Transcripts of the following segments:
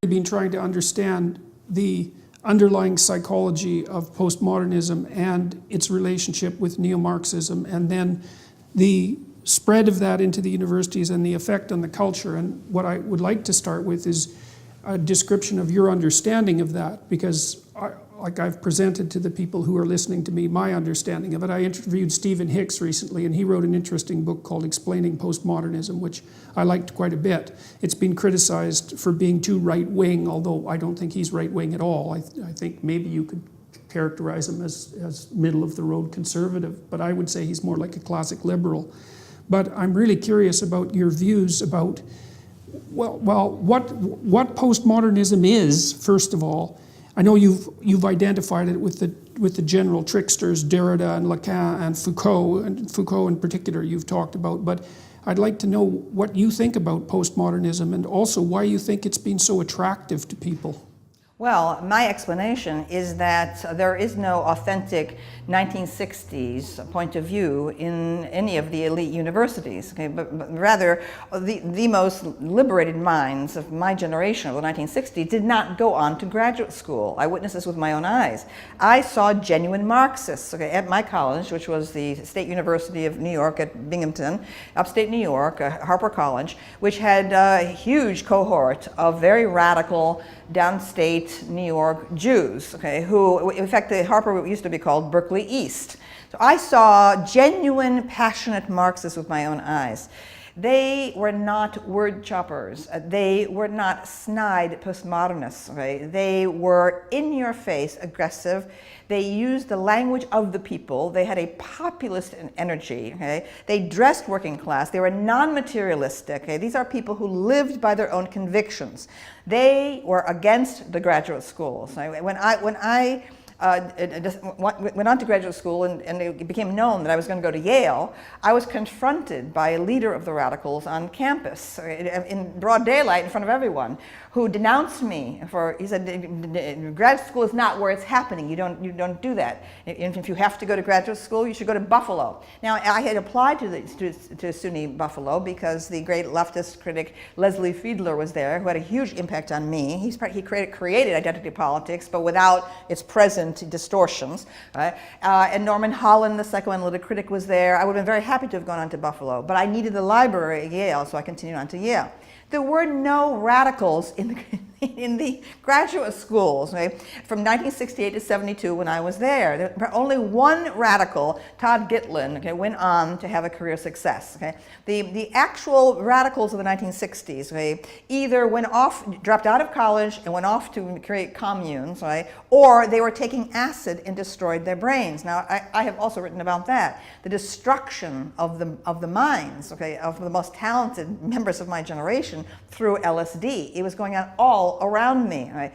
I've been trying to understand the underlying psychology of postmodernism and its relationship with neo-Marxism, and then the spread of that into the universities and the effect on the culture. And what I would like to start with is a description of your understanding of that, because like I've presented to the people who are listening to me my understanding of it. I interviewed Stephen Hicks recently, and he wrote an interesting book called Explaining Postmodernism, which I liked quite a bit. It's been criticized for being too right-wing, although I don't think he's right-wing at all. I think maybe you could characterize him as middle-of-the-road conservative, but I would say he's more like a classic liberal. But I'm really curious about your views about, well, what postmodernism is, first of all. I know you've identified it with the general tricksters, Derrida and Lacan and Foucault in particular you've talked about, but I'd like to know what you think about postmodernism and also why you think it's been so attractive to people. Well, my explanation is that there is no authentic 1960s point of view in any of the elite universities, okay? But rather the most liberated minds of my generation of the 1960s did not go on to graduate school. I witnessed this with my own eyes. I saw genuine Marxists, okay, at my college, which was the State University of New York at Binghamton, upstate New York, Harper College, which had a huge cohort of very radical downstate New York Jews, okay, who, in fact, the Harper used to be called Berkeley East. So I saw genuine, passionate Marxists with my own eyes. They were not word choppers. They were not snide postmodernists, okay? They were in-your-face aggressive. They used the language of the people. They had a populist energy, okay? They dressed working class. They were non-materialistic, okay? These are people who lived by their own convictions. They were against the graduate schools. When I went on to graduate school and it became known that I was going to go to Yale, I was confronted by a leader of the radicals on campus in broad daylight in front of everyone, who denounced me for, he said, grad school is not where it's happening. You don't do that. If you have to go to graduate school, you should go to Buffalo. Now, I had applied to SUNY Buffalo because the great leftist critic Leslie Fiedler was there, who had a huge impact on me. He created identity politics, but without its present distortions. Right? And Norman Holland, the psychoanalytic critic, was there. I would have been very happy to have gone on to Buffalo, but I needed the library at Yale, so I continued on to Yale. There were no radicals in the graduate schools, okay? From 1968 to 72 when I was there. Only one radical, Todd Gitlin, okay, went on to have a career success. Okay? The actual radicals of the 1960s, okay, either went off, dropped out of college and went off to create communes, right? Or they were taking acid and destroyed their brains. Now, I have also written about that. The destruction of the minds, okay, of the most talented members of my generation through LSD. It was going on all around me. Right?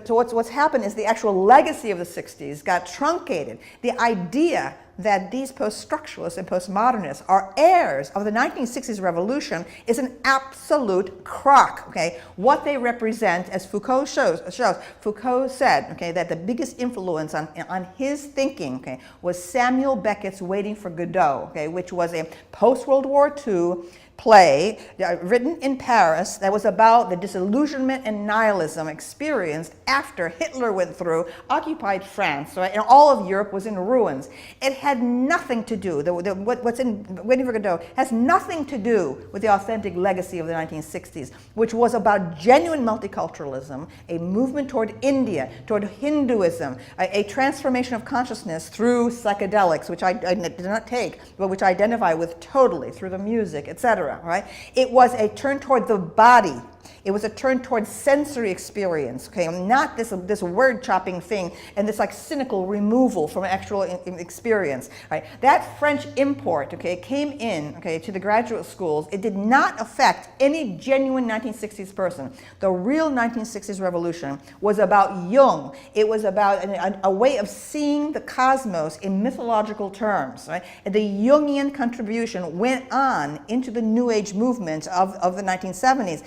So what's happened is the actual legacy of the 60s got truncated. The idea that these post-structuralists and postmodernists are heirs of the 1960s revolution is an absolute crock. Okay? What they represent, as Foucault shows, Foucault said, okay, that the biggest influence on his thinking, okay, was Samuel Beckett's Waiting for Godot, okay, which was a post-World War II play written in Paris that was about the disillusionment and nihilism experienced after Hitler went through occupied France, right? And all of Europe was in ruins. It had nothing to do, what's in Waiting for Godot has nothing to do with the authentic legacy of the 1960s, which was about genuine multiculturalism, a movement toward India, toward Hinduism, a transformation of consciousness through psychedelics, which I did not take, but which I identify with totally through the music, etc. Right? It was a turn toward the body. It was a turn towards sensory experience, okay, not this word chopping thing and this like cynical removal from actual experience. Right? That French import, okay, came in, okay, to the graduate schools. It did not affect any genuine 1960s person. The real 1960s revolution was about Jung. It was about a way of seeing the cosmos in mythological terms. Right? And the Jungian contribution went on into the New Age movement of the 1970s.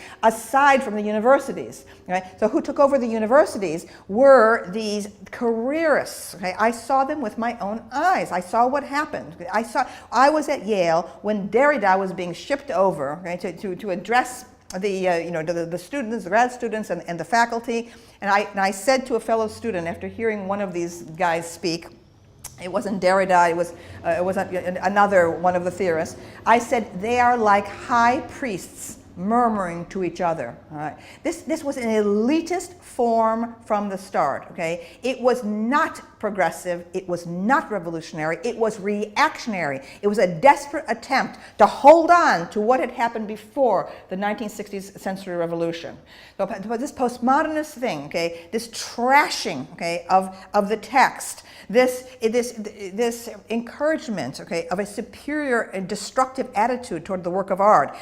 aside from the universities. Right? So who took over the universities were these careerists. Okay? I saw them with my own eyes. I saw what happened. I was at Yale when Derrida was being shipped over, right, to address the students, the grad students, and the faculty. And I said to a fellow student after hearing one of these guys speak, it wasn't Derrida, it was another one of the theorists. I said, they are like high priests murmuring to each other. All right. This was an elitist form from the start. Okay, it was not progressive. It was not revolutionary. It was reactionary. It was a desperate attempt to hold on to what had happened before the 1960s Sensory Revolution. So this postmodernist thing, okay, this trashing, okay, of the text, this encouragement, okay, of a superior and destructive attitude toward the work of art.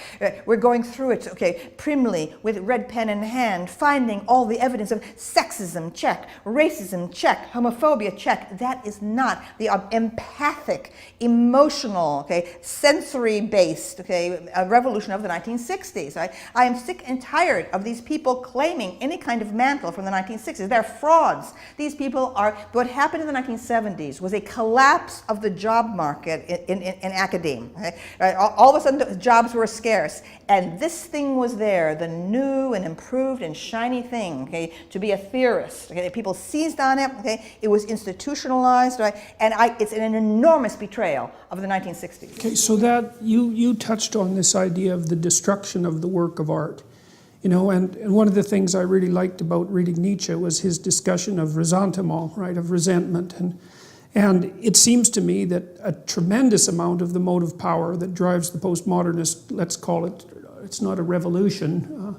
We're going through it, okay, primly with red pen in hand, finding all the evidence of sexism, check, racism, check, homophobia, check. That is not the empathic, emotional, okay, sensory-based, okay, revolution of the 1960s. Right? I am sick and tired of these people claiming any kind of mantle from the 1960s. They're frauds. These people are, what happened in the 1970s was a collapse of the job market in academia. Right? All of a sudden, jobs were scarce. And this thing was there, the new and improved and shiny thing, okay, to be a theorist. Okay? People seized on it. Okay? It was institutionalized. Right? And it's an enormous betrayal of the 1960s. Okay, so that you touched on this idea of the destruction of the work of art. You know, and one of the things I really liked about reading Nietzsche was his discussion of ressentiment, right, of resentment. And it seems to me that a tremendous amount of the motive power that drives the postmodernist, let's call it, it's not a revolution,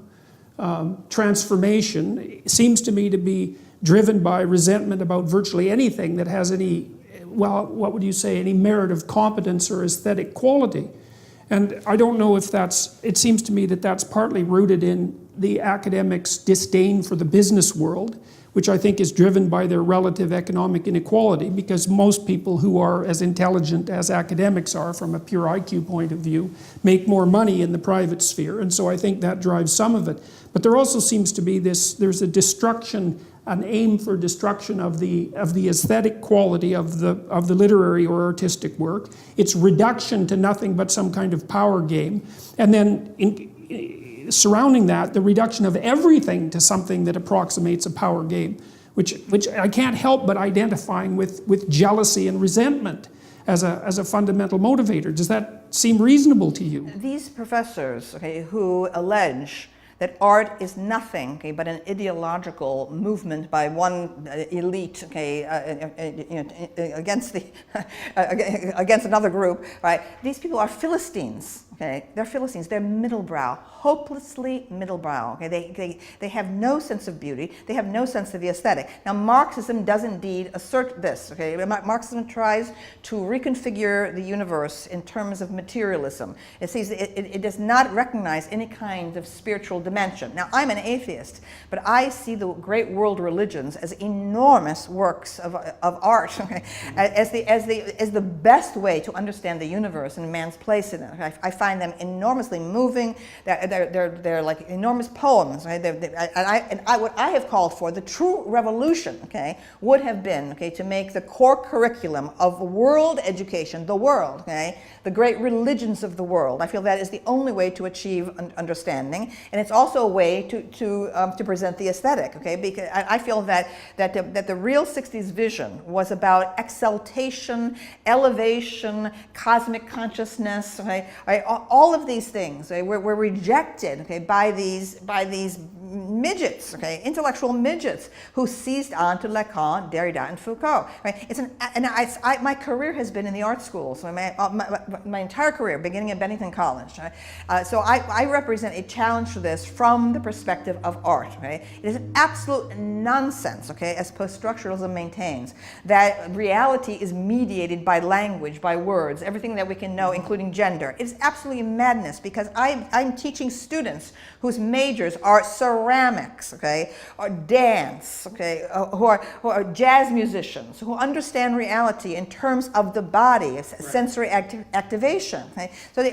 transformation, seems to me to be driven by resentment about virtually anything that has any, well, what would you say, any merit of competence or aesthetic quality. And I don't know if it seems to me that that's partly rooted in the academics' disdain for the business world, which I think is driven by their relative economic inequality, because most people who are as intelligent as academics are from a pure IQ point of view make more money in the private sphere, and so I think that drives some of it. But there also seems to be there's a destruction, an aim for destruction of the aesthetic quality of the literary or artistic work, its reduction to nothing but some kind of power game, and then surrounding that, the reduction of everything to something that approximates a power game, which I can't help but identifying with jealousy and resentment as a fundamental motivator. Does that seem reasonable to you? These professors, okay, who allege that art is nothing, okay, but an ideological movement by one elite, okay, against another group, right? These people are Philistines. Okay, they're Philistines. They're middlebrow, hopelessly middlebrow. Okay, they have no sense of beauty. They have no sense of the aesthetic. Now, Marxism does indeed assert this. Okay, Marxism tries to reconfigure the universe in terms of materialism. It says it does not recognize any kind of spiritual dimension. Now, I'm an atheist, but I see the great world religions as enormous works of art, okay, as the best way to understand the universe and man's place in it. I find them enormously moving. They're like enormous poems. Right? What I have called for, the true revolution, okay, would have been, okay, to make the core curriculum of world education, the world, okay, the great religions of the world. I feel that is the only way to achieve understanding, and it's also a way to present the aesthetic. Okay, because I feel that the real 60s vision was about exaltation, elevation, cosmic consciousness. Okay, all of these things, okay, were rejected, okay, by these midgets, okay, intellectual midgets who seized on to Lacan, Derrida, and Foucault. Right? My career has been in the art schools. So my entire career, beginning at Bennington College. Right? So I represent a challenge to this from the perspective of art. Right? It is an absolute nonsense, okay, as post-structuralism maintains, that reality is mediated by language, by words, everything that we can know, including gender. It is absolutely madness, because I'm teaching students whose majors are surrounded ceramics, okay, or dance, okay, who are jazz musicians, who understand reality in terms of the body, sensory activation. Okay? So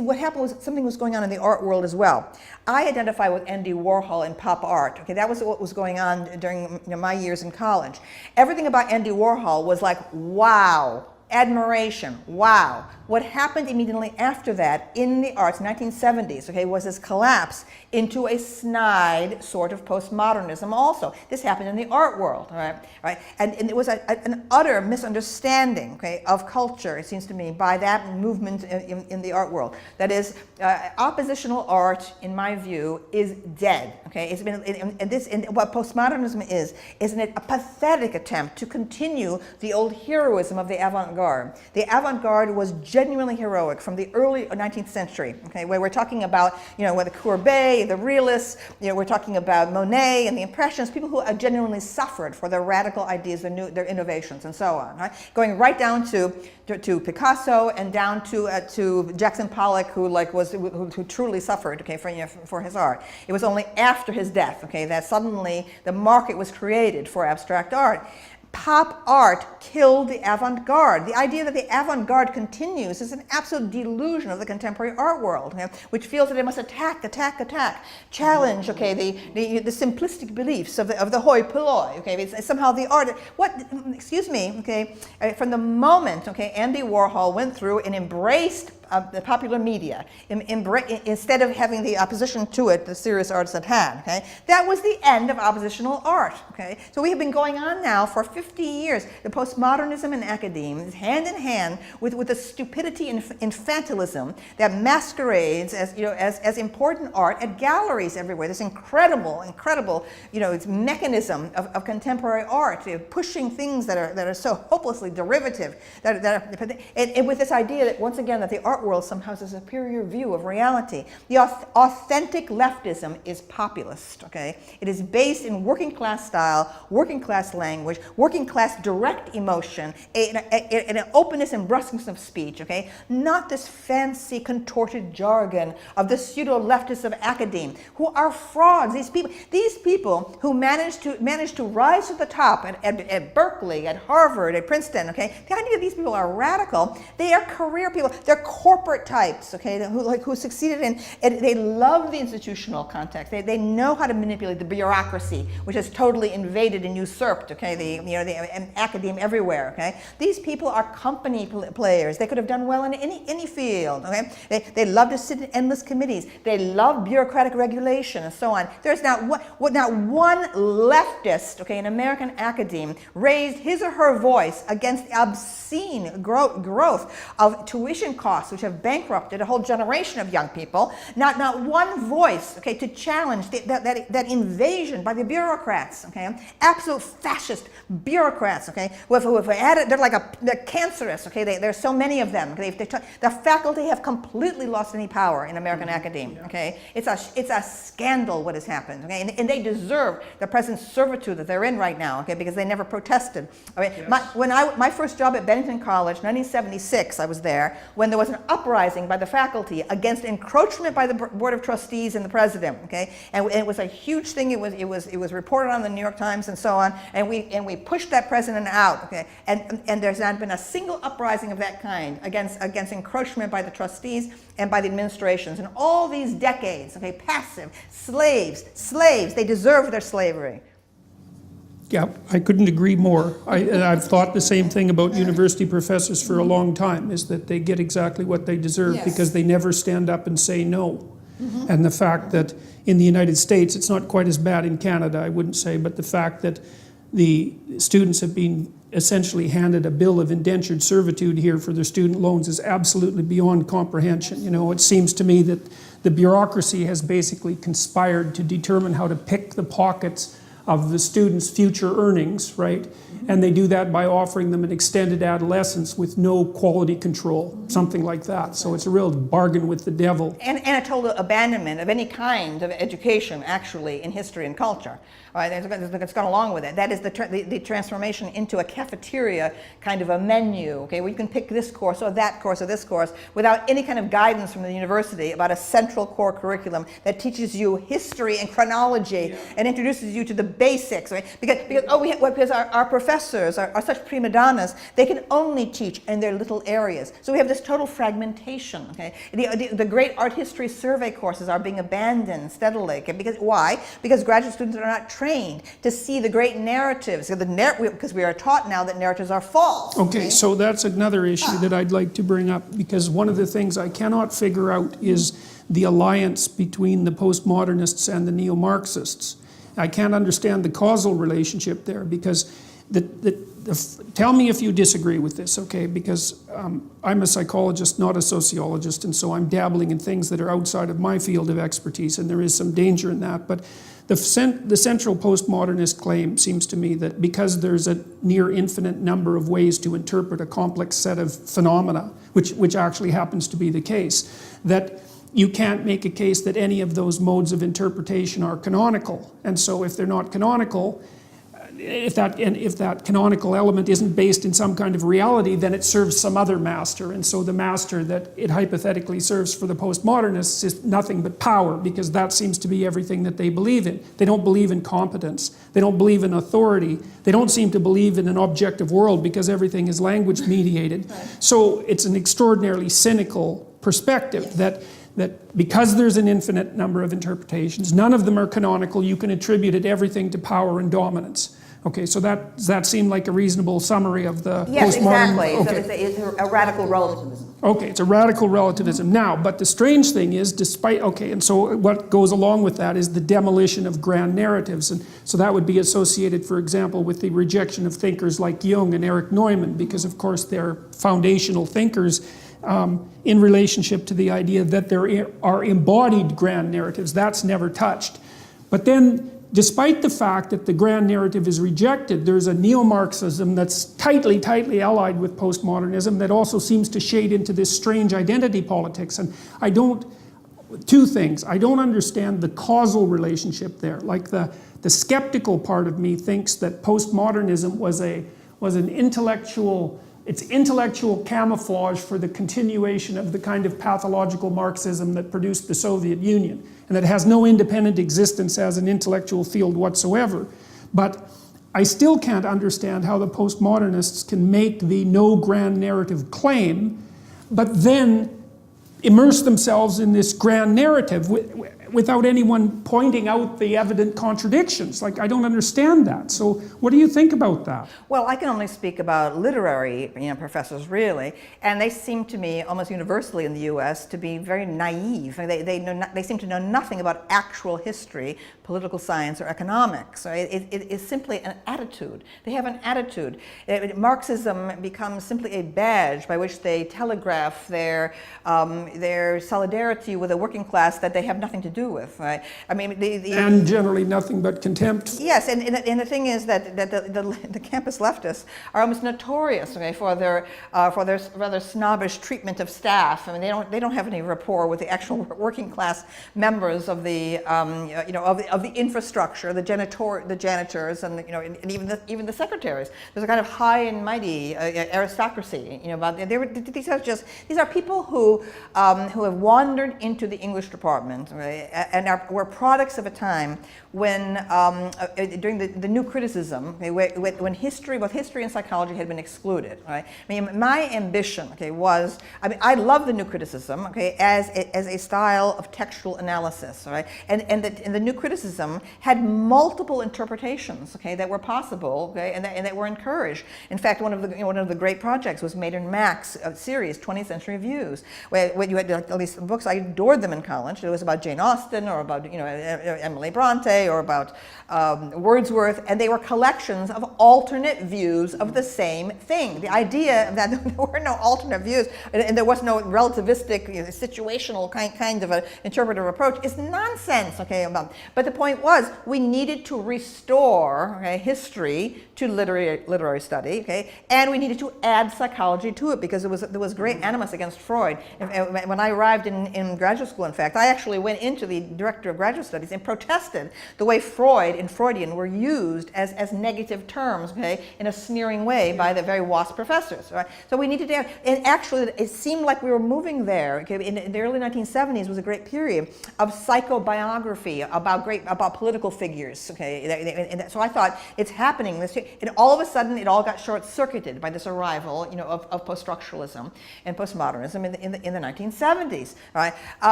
what happened was something was going on in the art world as well. I identify with Andy Warhol in pop art. Okay, that was what was going on during my years in college. Everything about Andy Warhol was like, wow, admiration, wow. What happened immediately after that in the arts, 1970s, okay, was this collapse into a snide sort of postmodernism also. This happened in the art world, right? And it was an utter misunderstanding, okay, of culture, it seems to me, by that movement in the art world. That is, oppositional art, in my view, is dead, okay? It's been, and what postmodernism is a pathetic attempt to continue the old heroism of the avant-garde. The avant-garde was genuinely heroic from the early 19th century, okay, where we're talking about, where the Courbet, the realists, we're talking about Monet and the Impressionists, people who genuinely suffered for their radical ideas, their innovations, and so on, right? Going right down to Picasso and down to Jackson Pollock, who truly suffered, okay, for his art. It was only after his death, okay, that suddenly the market was created for abstract art. Pop art killed the avant-garde. The idea that the avant-garde continues is an absolute delusion of the contemporary art world, okay, which feels that it must attack, challenge, okay, the simplistic beliefs of the hoi polloi, okay, it's somehow the art. Okay, from the moment, okay, Andy Warhol went through and embraced the popular media, instead of having the opposition to it, the serious artists had, okay? That was the end of oppositional art, okay? So we have been going on now for 50 years. The postmodernism in academia is hand in hand with the stupidity and infantilism that masquerades as important art at galleries everywhere. This incredible, it's mechanism of contemporary art, pushing things that are so hopelessly derivative, and with this idea that, once again, that the art world somehow has a superior view of reality. The authentic leftism is populist, okay? It is based in working class style, working class language, working class direct emotion, an openness and brusqueness of speech, okay? Not this fancy contorted jargon of the pseudo-leftists of academe, who are frauds. These people who managed to rise to the top at Berkeley, at Harvard, at Princeton, okay? The idea that these people are radical, they are career people, they're corporate types, okay, who succeeded in, and they love the institutional context. They know how to manipulate the bureaucracy, which has totally invaded and usurped, okay, the academe everywhere, okay. These people are company players. They could have done well in any field, okay. They love to sit in endless committees. They love bureaucratic regulation and so on. There's not one leftist, okay, in American academe raised his or her voice against the obscene growth of tuition costs, which have bankrupted a whole generation of young people. Not one voice, okay, to challenge that invasion by the bureaucrats, okay, absolute fascist bureaucrats, okay. They're cancerous, okay. There's so many of them. The faculty have completely lost any power in American academia, okay. It's a scandal what has happened, okay, and they deserve the present servitude that they're in right now, okay, because they never protested. Okay? Yes. My first job at Bennington College, 1976, I was there when there was an uprising by the faculty against encroachment by the Board of Trustees and the president, okay, and it was a huge thing. It was reported on the New York Times and so on, and we pushed that president out, okay, and there's not been a single uprising of that kind against encroachment by the trustees and by the administrations in all these decades, okay, passive slaves, they deserve their slavery. Yeah, I couldn't agree more. I've thought the same thing about university professors for a long time, is that they get exactly what they deserve. Yes. Because they never stand up and say no. Mm-hmm. And the fact that in the United States, it's not quite as bad in Canada, I wouldn't say, but the fact that the students have been essentially handed a bill of indentured servitude here for their student loans is absolutely beyond comprehension. It seems to me that the bureaucracy has basically conspired to determine how to pick the pockets of the students' future earnings, right? And they do that by offering them an extended adolescence with no quality control, something like that. So it's a real bargain with the devil. And a total abandonment of any kind of education, actually, in history and culture. Right? It's gone along with it. That is the transformation into a cafeteria kind of a menu, okay, where you can pick this course or that course or this course without any kind of guidance from the university about a central core curriculum that teaches you history and chronology and introduces you to the basics, right? Because our professors are such prima donnas, they can only teach in their little areas. So we have this total fragmentation, okay? The great art history survey courses are being abandoned steadily. Okay? Why? Because graduate students are not trained to see the great narratives, because we are taught now that narratives are false. Okay, so that's another issue that I'd like to bring up, because one of the things I cannot figure out is the alliance between the postmodernists and the neo-Marxists. I can't understand the causal relationship there, because tell me if you disagree with this, okay? Because I'm a psychologist, not a sociologist, and so I'm dabbling in things that are outside of my field of expertise, and there is some danger in that. But the central postmodernist claim seems to me that because there's a near infinite number of ways to interpret a complex set of phenomena, which actually happens to be the case, that you can't make a case that any of those modes of interpretation are canonical. And so if they're not canonical, if that canonical element isn't based in some kind of reality, then it serves some other master. And so the master that it hypothetically serves for the postmodernists is nothing but power, because that seems to be everything that they believe in. They don't believe in competence. They don't believe in authority. They don't seem to believe in an objective world, because everything is language mediated. So it's an extraordinarily cynical perspective that because there's an infinite number of interpretations, none of them are canonical, you can attribute everything to power and dominance. Okay, so does that seem like a reasonable summary of the Yes, postmodern? exactly. Okay. So it's a radical relativism. Okay, it's a radical relativism. Now, but the strange thing is, and so what goes along with that is the demolition of grand narratives. And so that would be associated, for example, with the rejection of thinkers like Jung and Erich Neumann, because of course they're foundational thinkers in relationship to the idea that there are embodied grand narratives. That's never touched. But then, despite the fact that the grand narrative is rejected, there's a neo-Marxism that's tightly allied with postmodernism that also seems to shade into this strange identity politics. And two things. I don't understand the causal relationship there. Like the skeptical part of me thinks that postmodernism was an intellectual camouflage for the continuation of the kind of pathological Marxism that produced the Soviet Union, and that has no independent existence as an intellectual field whatsoever. But I still can't understand how the postmodernists can make the no grand narrative claim, but then immerse themselves in this grand narrative without anyone pointing out the evident contradictions. Like, I don't understand that. So what do you think about that? Well, I can only speak about literary professors, really, and they seem to me, almost universally in the US, to be very naive. They seem to know nothing about actual history, political science, or economics. So it is simply an attitude. They have an attitude. Marxism becomes simply a badge by which they telegraph their solidarity with a working class that they have nothing to do with, right? I mean, and generally nothing but contempt. Yes, and the thing is that the campus leftists are almost notorious, okay, for their rather snobbish treatment of staff. I mean, they don't have any rapport with the actual working class members of the of the infrastructure, the janitors, and and even the secretaries. There's a kind of high and mighty aristocracy, about these are people who have wandered into the English department, right? And were products of a time when, during the new criticism, okay, when both history and psychology had been excluded. Right? I mean, my ambition, okay, was, I love the new criticism, okay, as a style of textual analysis, right? And the new criticism had multiple interpretations, okay, that were possible, okay, and that were encouraged. In fact, one of the great projects was Maynard Mack's series, 20th Century Views, where you had at least books. I adored them in college. It was about Jane Austen, or about Emily Bronte, or about Wordsworth, and they were collections of alternate views of the same thing. The idea that there were no alternate views and there was no relativistic, situational kind of an interpretive approach is nonsense. Okay, but the point was we needed to restore history to literary study, and we needed to add psychology to it because there was great animus against Freud. When I arrived in graduate school, in fact, I actually went into the director of graduate studies and protested the way Freud and Freudian were used as negative terms, in a sneering way by the very WASP professors. Right? So we needed to add, and actually it seemed like we were moving there. In the early 1970s was a great period of psychobiography about political figures. So I thought it's happening. And all of a sudden, it all got short-circuited by this arrival, of post-structuralism and postmodernism in the 1970s. Right?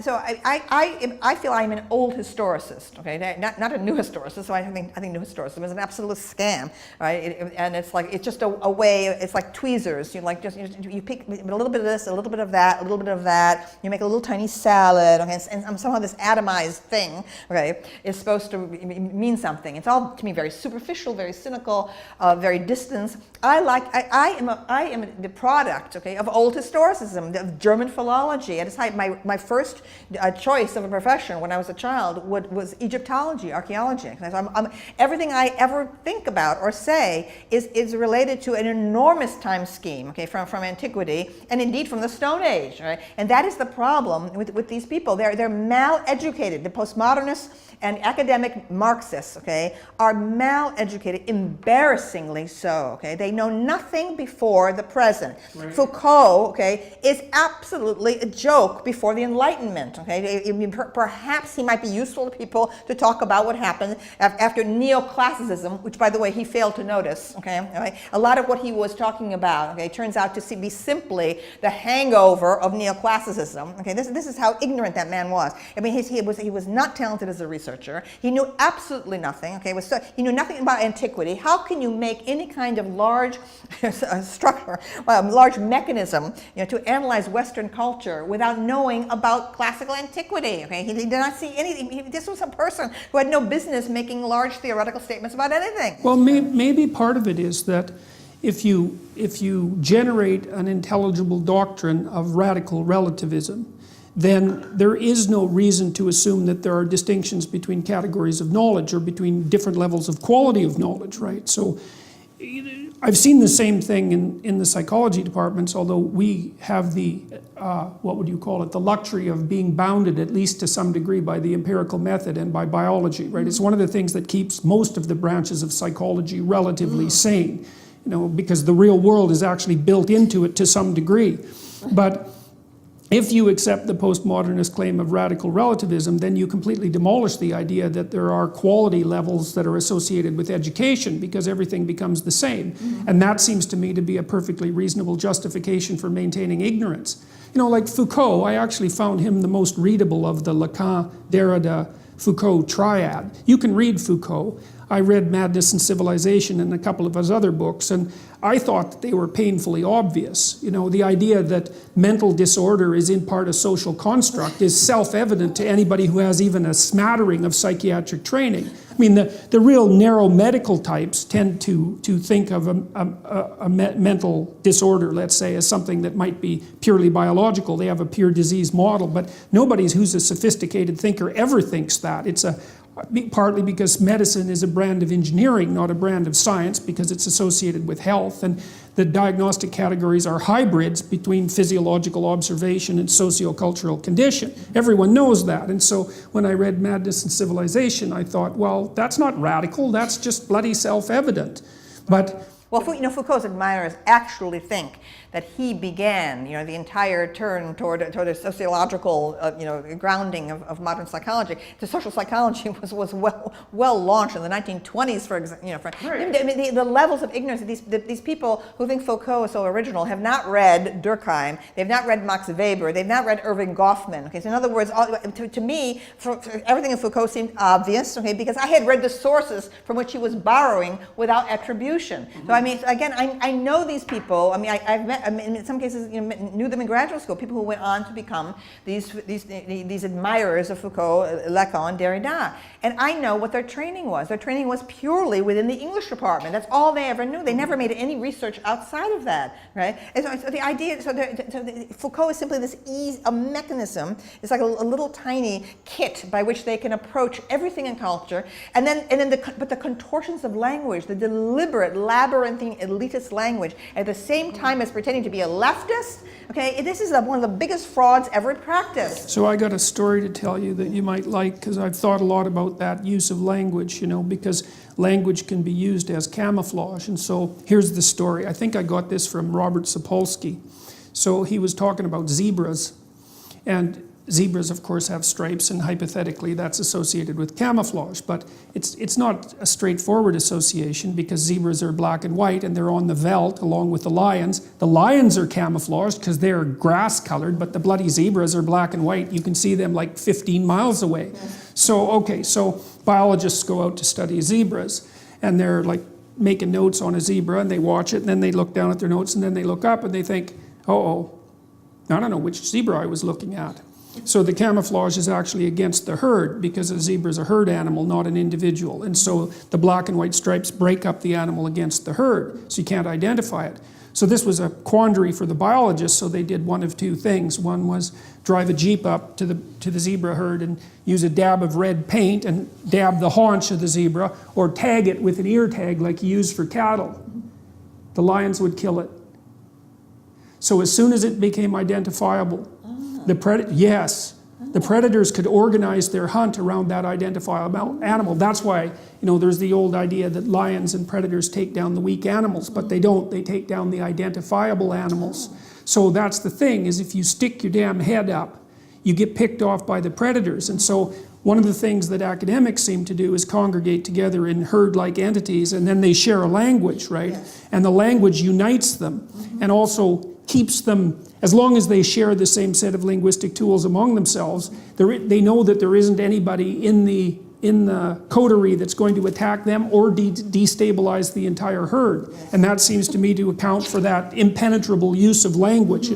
So I feel I'm an old historicist. Not a new historicist. So I think new historicism is an absolute scam. Right? And it's just a way. It's like tweezers. You pick a little bit of this, a little bit of that, a little bit of that. You make a little tiny salad. And somehow this atomized thing, is supposed to mean something. It's all to me very superficial, very cynical. Very distant. I am the product, of old historicism, of German philology. At its height, my first choice of a profession when I was a child was Egyptology, archaeology. Everything I ever think about or say is related to an enormous time scheme, from antiquity and indeed from the Stone Age. Right? And that is the problem with these people. They're mal-educated. The postmodernists and academic Marxists, are mal-educated, embarrassingly so. They know nothing before the present. Right. Foucault, is absolutely a joke before the Enlightenment. Perhaps he might be useful to people to talk about what happened after neoclassicism, which, by the way, he failed to notice. A lot of what he was talking about, turns out to be simply the hangover of neoclassicism. This is how ignorant that man was. He was not talented as a researcher. He knew absolutely nothing. He knew nothing about antiquity. How can you make any kind of large structure, large mechanism, to analyze Western culture without knowing about classical antiquity? He did not see anything. This was a person who had no business making large theoretical statements about anything. Well, maybe part of it is that if you generate an intelligible doctrine of radical relativism, then there is no reason to assume that there are distinctions between categories of knowledge or between different levels of quality of knowledge, right? So I've seen the same thing in the psychology departments, although we have the, what would you call it, the luxury of being bounded at least to some degree by the empirical method and by biology, right? It's one of the things that keeps most of the branches of psychology relatively sane, because the real world is actually built into it to some degree. But if you accept the postmodernist claim of radical relativism, then you completely demolish the idea that there are quality levels that are associated with education because everything becomes the same. And that seems to me to be a perfectly reasonable justification for maintaining ignorance. Like Foucault, I actually found him the most readable of the Lacan, Derrida, Foucault triad. You can read Foucault. I read Madness and Civilization and a couple of his other books, and I thought that they were painfully obvious. The idea that mental disorder is in part a social construct is self-evident to anybody who has even a smattering of psychiatric training. The real narrow medical types tend to think of a mental disorder, let's say, as something that might be purely biological. They have a pure disease model, but nobody who's a sophisticated thinker ever thinks that. It's partly because medicine is a brand of engineering, not a brand of science, because it's associated with health, and the diagnostic categories are hybrids between physiological observation and sociocultural condition. Everyone knows that, and so when I read Madness and Civilization, I thought, well, that's not radical, that's just bloody self-evident. But Foucault's admirers actually think that he began, the entire turn toward a sociological, grounding of modern psychology. The social psychology was well launched in the 1920s, for example. Right. The levels of ignorance of these people who think Foucault is so original have not read Durkheim, they've not read Max Weber, they've not read Irving Goffman. So in other words, to me, everything in Foucault seemed obvious, because I had read the sources from which he was borrowing without attribution. So I mean, again, I know these people. I mean, I've met, I mean, in some cases, you know, knew them in graduate school. People who went on to become these admirers of Foucault, Lacan, Derrida. And I know what their training was. Their training was purely within the English department. That's all they ever knew. They never made any research outside of that, right? And so the idea, Foucault is simply this a mechanism. It's like a little tiny kit by which they can approach everything in culture. But the contortions of language, the deliberate, labyrinthine, elitist language, at the same time as pretending to be a leftist, okay, this is one of the biggest frauds ever practiced. So I got a story to tell you that you might like, because I've thought a lot about that use of language, you know, because language can be used as camouflage. And so here's the story. I think I got this from Robert Sapolsky. So he was talking about zebras, and zebras, of course, have stripes, and hypothetically that's associated with camouflage. But it's not a straightforward association, because zebras are black and white and they're on the veldt along with the lions. The lions are camouflaged because they're grass colored, but the bloody zebras are black and white. You can see them like 15 miles away. So, okay, so biologists go out to study zebras, and they're like making notes on a zebra, and they watch it, and then they look down at their notes, and then they look up and they think, uh-oh, I don't know which zebra I was looking at. So the camouflage is actually against the herd, because a zebra is a herd animal, not an individual. And so the black and white stripes break up the animal against the herd, so you can't identify it. So this was a quandary for the biologists, so they did one of two things. One was drive a jeep up to the zebra herd and use a dab of red paint and dab the haunch of the zebra, or tag it with an ear tag like you use for cattle. The lions would kill it. So as soon as it became identifiable, the predators could organize their hunt around that identifiable animal. That's why, you know, there's the old idea that lions and predators take down the weak animals, but they don't. They take down the identifiable animals. So that's the thing, is if you stick your damn head up, you get picked off by the predators. And so one of the things that academics seem to do is congregate together in herd-like entities, and then they share a language, right? Yes. And the language unites them, and also keeps them, as long as they share the same set of linguistic tools among themselves, they know that there isn't anybody in the coterie that's going to attack them or destabilize the entire herd. And that seems to me to account for that impenetrable use of language.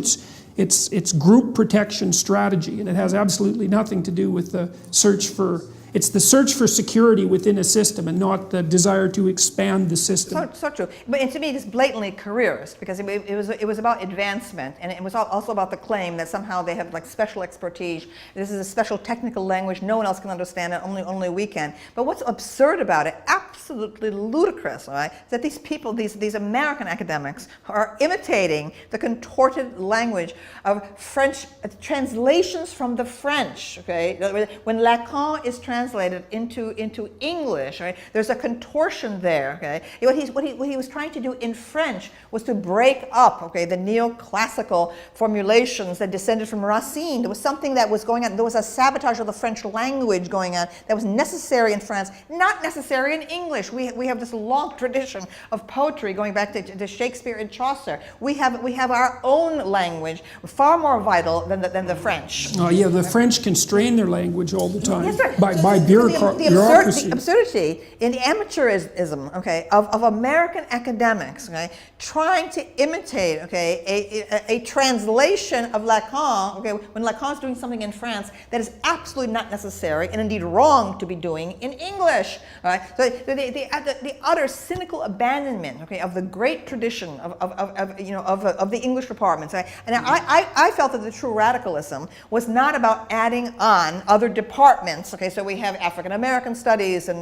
It's group protection strategy, and it has absolutely nothing to do with the search for, it's the search for security within a system, and not the desire to expand the system. So true. But to me, it's blatantly careerist, because it was about advancement, and it was also about the claim that somehow they have like special expertise. This is a special technical language. No one else can understand it. Only we can. But what's absurd about it, absolutely ludicrous, right, is that these people, these American academics, are imitating the contorted language of French translations from the French. Okay, when Lacan is translated into English, right? There's a contortion there. Okay, what he was trying to do in French was to break up, okay, the neoclassical formulations that descended from Racine. There was something that was going on. There was a sabotage of the French language going on that was necessary in France, not necessary in English. We have this long tradition of poetry going back to Shakespeare and Chaucer. We have our own language, far more vital than the French. Oh yeah, the French constrain their language all the time. Yes, sir. By bureaucracy. The absurdity in the amateurism, okay, of American academics, okay, trying to imitate, okay, a translation of Lacan, okay, when Lacan's doing something in France that is absolutely not necessary and indeed wrong to be doing in English, all right? So the utter cynical abandonment, okay, of the great tradition of the English departments, right? And I felt that the true radicalism was not about adding on other departments. Okay, so we have African American studies and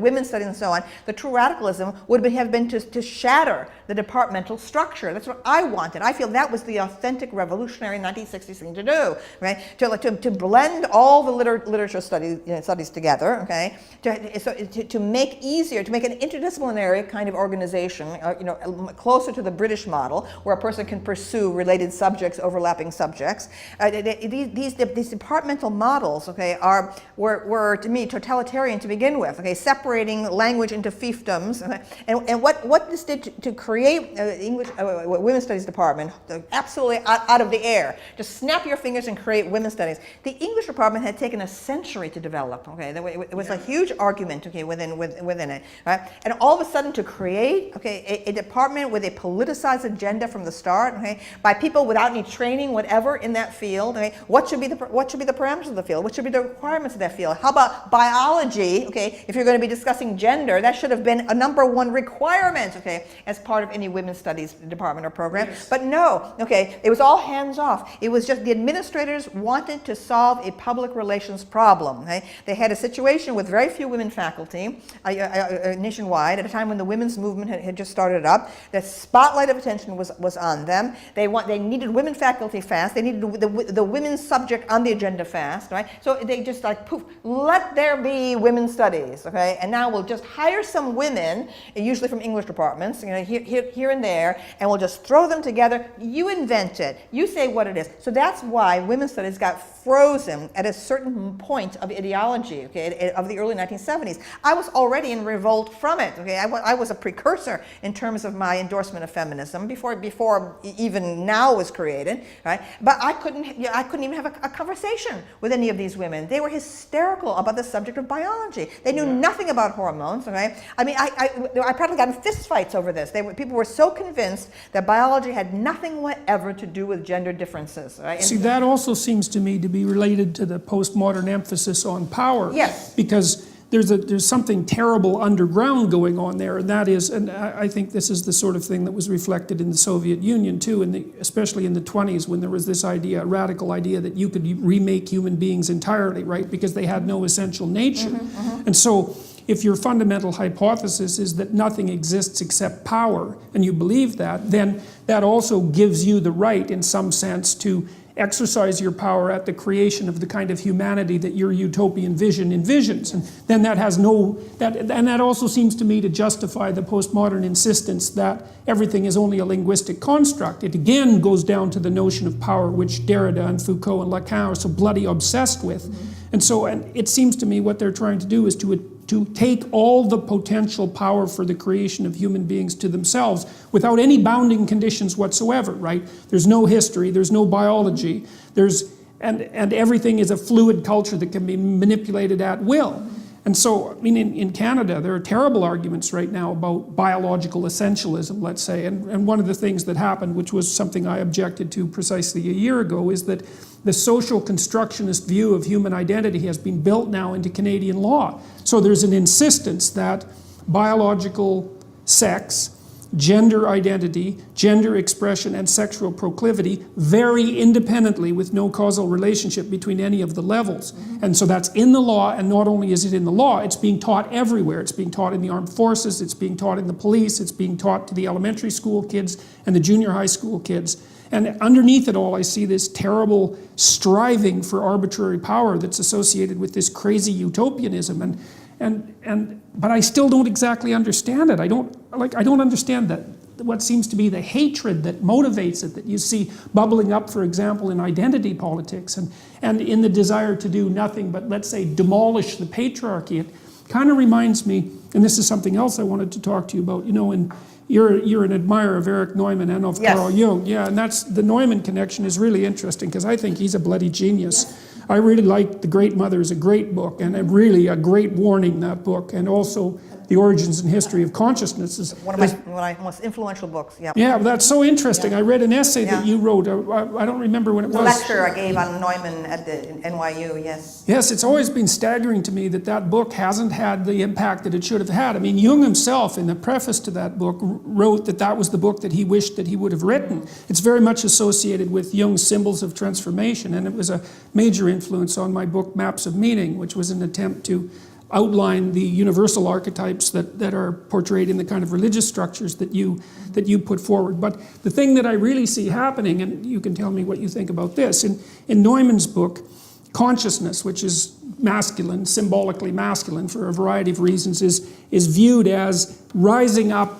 women's studies and so on. The true radicalism would have been to shatter the departmental structure. That's what I wanted. I feel that was the authentic revolutionary 1960s thing to do, right? To blend all the literature studies together, okay? To make easier, to make an interdisciplinary kind of organization, closer to the British model, where a person can pursue related subjects, overlapping subjects. These departmental models, okay, were to me totalitarian to begin with. Okay, separating language into fiefdoms, okay? And what this did to create English women's studies department, absolutely out of the air. Just snap your fingers and create women's studies. The English department had taken a century to develop. Okay, it was a huge argument. Okay, within it, right? And all of a sudden to create a department with a politicized agenda from the start. Okay, by people without any training, whatever in that field. Okay, what should be the parameters of the field? What should be the requirements of that field? How about biology? Okay, if you're going to be discussing gender, that should have been a #1 requirement. Okay, as part of any women's studies department or program. Yes. But no. Okay, it was all hands off. It was just the administrators wanted to solve a public relations problem. Okay, they had a situation with very few women faculty nationwide at a time when the women's movement had just started up. The spotlight of attention was on them. They needed women faculty fast. They needed the women's subject on the agenda fast, right? So they just like, poof, let there be women's studies, okay? And now we'll just hire some women, usually from English departments, you know, here and there, and we'll just throw them together. You invent it. You say what it is. So that's why women's studies got frozen at a certain point of ideology, okay, of the early 1970s. I was already in revolt from it, okay? I was a precursor in terms of my endorsement of feminism before even now was created, right? But I couldn't even have a conversation with any of these women. They were hysterical about the subject of biology. They knew nothing about hormones, okay? I mean, I probably got in fist fights over this. People were so convinced that biology had nothing whatever to do with gender differences, right? See, that also seems to me to be related to the postmodern emphasis on power. Yes. Because there's something terrible underground going on there, and that is, and I think this is the sort of thing that was reflected in the Soviet Union too, especially in the 20s, when there was this idea, a radical idea, that you could remake human beings entirely, right? Because they had no essential nature. And so if your fundamental hypothesis is that nothing exists except power, and you believe that, then that also gives you the right, in some sense, to exercise your power at the creation of the kind of humanity that your utopian vision envisions. And then that has and that also seems to me to justify the postmodern insistence that everything is only a linguistic construct. It again goes down to the notion of power, which Derrida and Foucault and Lacan are so bloody obsessed with. And so, and it seems to me what they're trying to do is to take all the potential power for the creation of human beings to themselves without any bounding conditions whatsoever, right? There's no history, there's no biology, and everything is a fluid culture that can be manipulated at will. And so, I mean, in Canada, there are terrible arguments right now about biological essentialism, let's say. And one of the things that happened, which was something I objected to precisely a year ago, is that the social constructionist view of human identity has been built now into Canadian law. So there's an insistence that biological sex, gender identity, gender expression, and sexual proclivity vary independently with no causal relationship between any of the levels. And so that's in the law, and not only is it in the law, it's being taught everywhere. It's being taught in the armed forces, it's being taught in the police, it's being taught to the elementary school kids and the junior high school kids. And underneath it all, I see this terrible striving for arbitrary power that's associated with this crazy utopianism. But I still don't exactly understand it. I don't understand that what seems to be the hatred that motivates it, that you see bubbling up, for example, in identity politics and in the desire to do nothing but, let's say, demolish the patriarchy. It kind of reminds me, and this is something else I wanted to talk to you about, you know, you're an admirer of Erich Neumann and of Carl Jung. Yeah, and that's the Neumann connection is really interesting because I think he's a bloody genius. I really like The Great Mother is a great book, and really a great warning, that book, and also The Origins and History of Consciousness is one of my most influential books. Yeah. Yeah, that's so interesting. I read an essay that you wrote. I don't remember when it was. A lecture I gave on Neumann at the NYU. Yes. Yes, it's always been staggering to me that book hasn't had the impact that it should have had. I mean, Jung himself, in the preface to that book, wrote that was the book that he wished that he would have written. It's very much associated with Jung's Symbols of Transformation, and it was a major influence on my book Maps of Meaning, which was an attempt to outline the universal archetypes that are portrayed in the kind of religious structures that you put forward. But the thing that I really see happening, and you can tell me what you think about this, in Neumann's book, consciousness, which is masculine, symbolically masculine for a variety of reasons, is viewed as rising up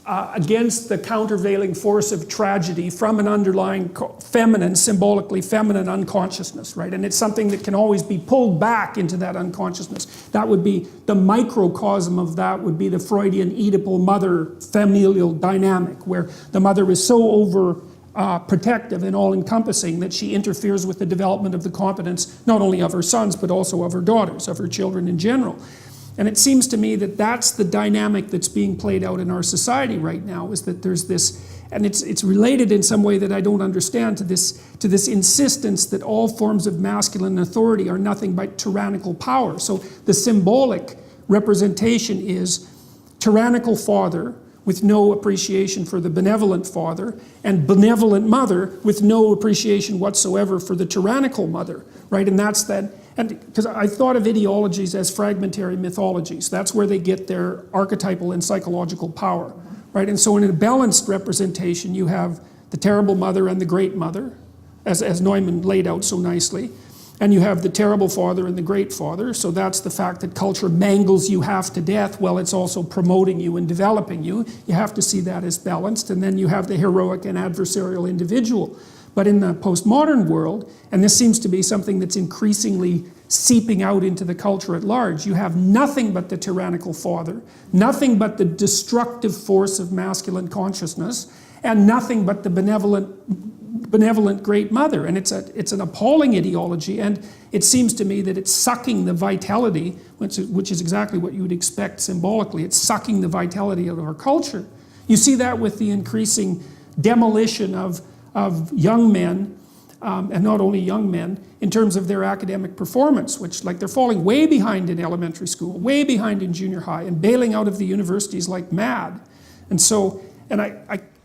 against the countervailing force of tragedy from an underlying feminine, symbolically feminine unconsciousness, right? And it's something that can always be pulled back into that unconsciousness. That would be, the microcosm of that would be the Freudian Oedipal mother familial dynamic, where the mother is so over protective and all-encompassing that she interferes with the development of the competence, not only of her sons, but also of her daughters, of her children in general. And it seems to me that that's the dynamic that's being played out in our society right now, is that there's this, and it's related in some way that I don't understand, to this insistence that all forms of masculine authority are nothing but tyrannical power. So the symbolic representation is tyrannical father with no appreciation for the benevolent father, and benevolent mother with no appreciation whatsoever for the tyrannical mother, right? And that's that. And because I thought of ideologies as fragmentary mythologies. That's where they get their archetypal and psychological power, right? And so in a balanced representation, you have the terrible mother and the great mother, as Neumann laid out so nicely. And you have the terrible father and the great father. So that's the fact that culture mangles you half to death while it's also promoting you and developing you. You have to see that as balanced. And then you have the heroic and adversarial individual. But in the postmodern world, and this seems to be something that's increasingly seeping out into the culture at large, you have nothing but the tyrannical father, nothing but the destructive force of masculine consciousness, and nothing but the benevolent great mother. And it's an appalling ideology, and it seems to me that it's sucking the vitality, which is exactly what you would expect symbolically. It's sucking the vitality out of our culture. You see that with the increasing demolition of young men, and not only young men, in terms of their academic performance, which, like, they're falling way behind in elementary school, way behind in junior high, and bailing out of the universities like mad. And so, and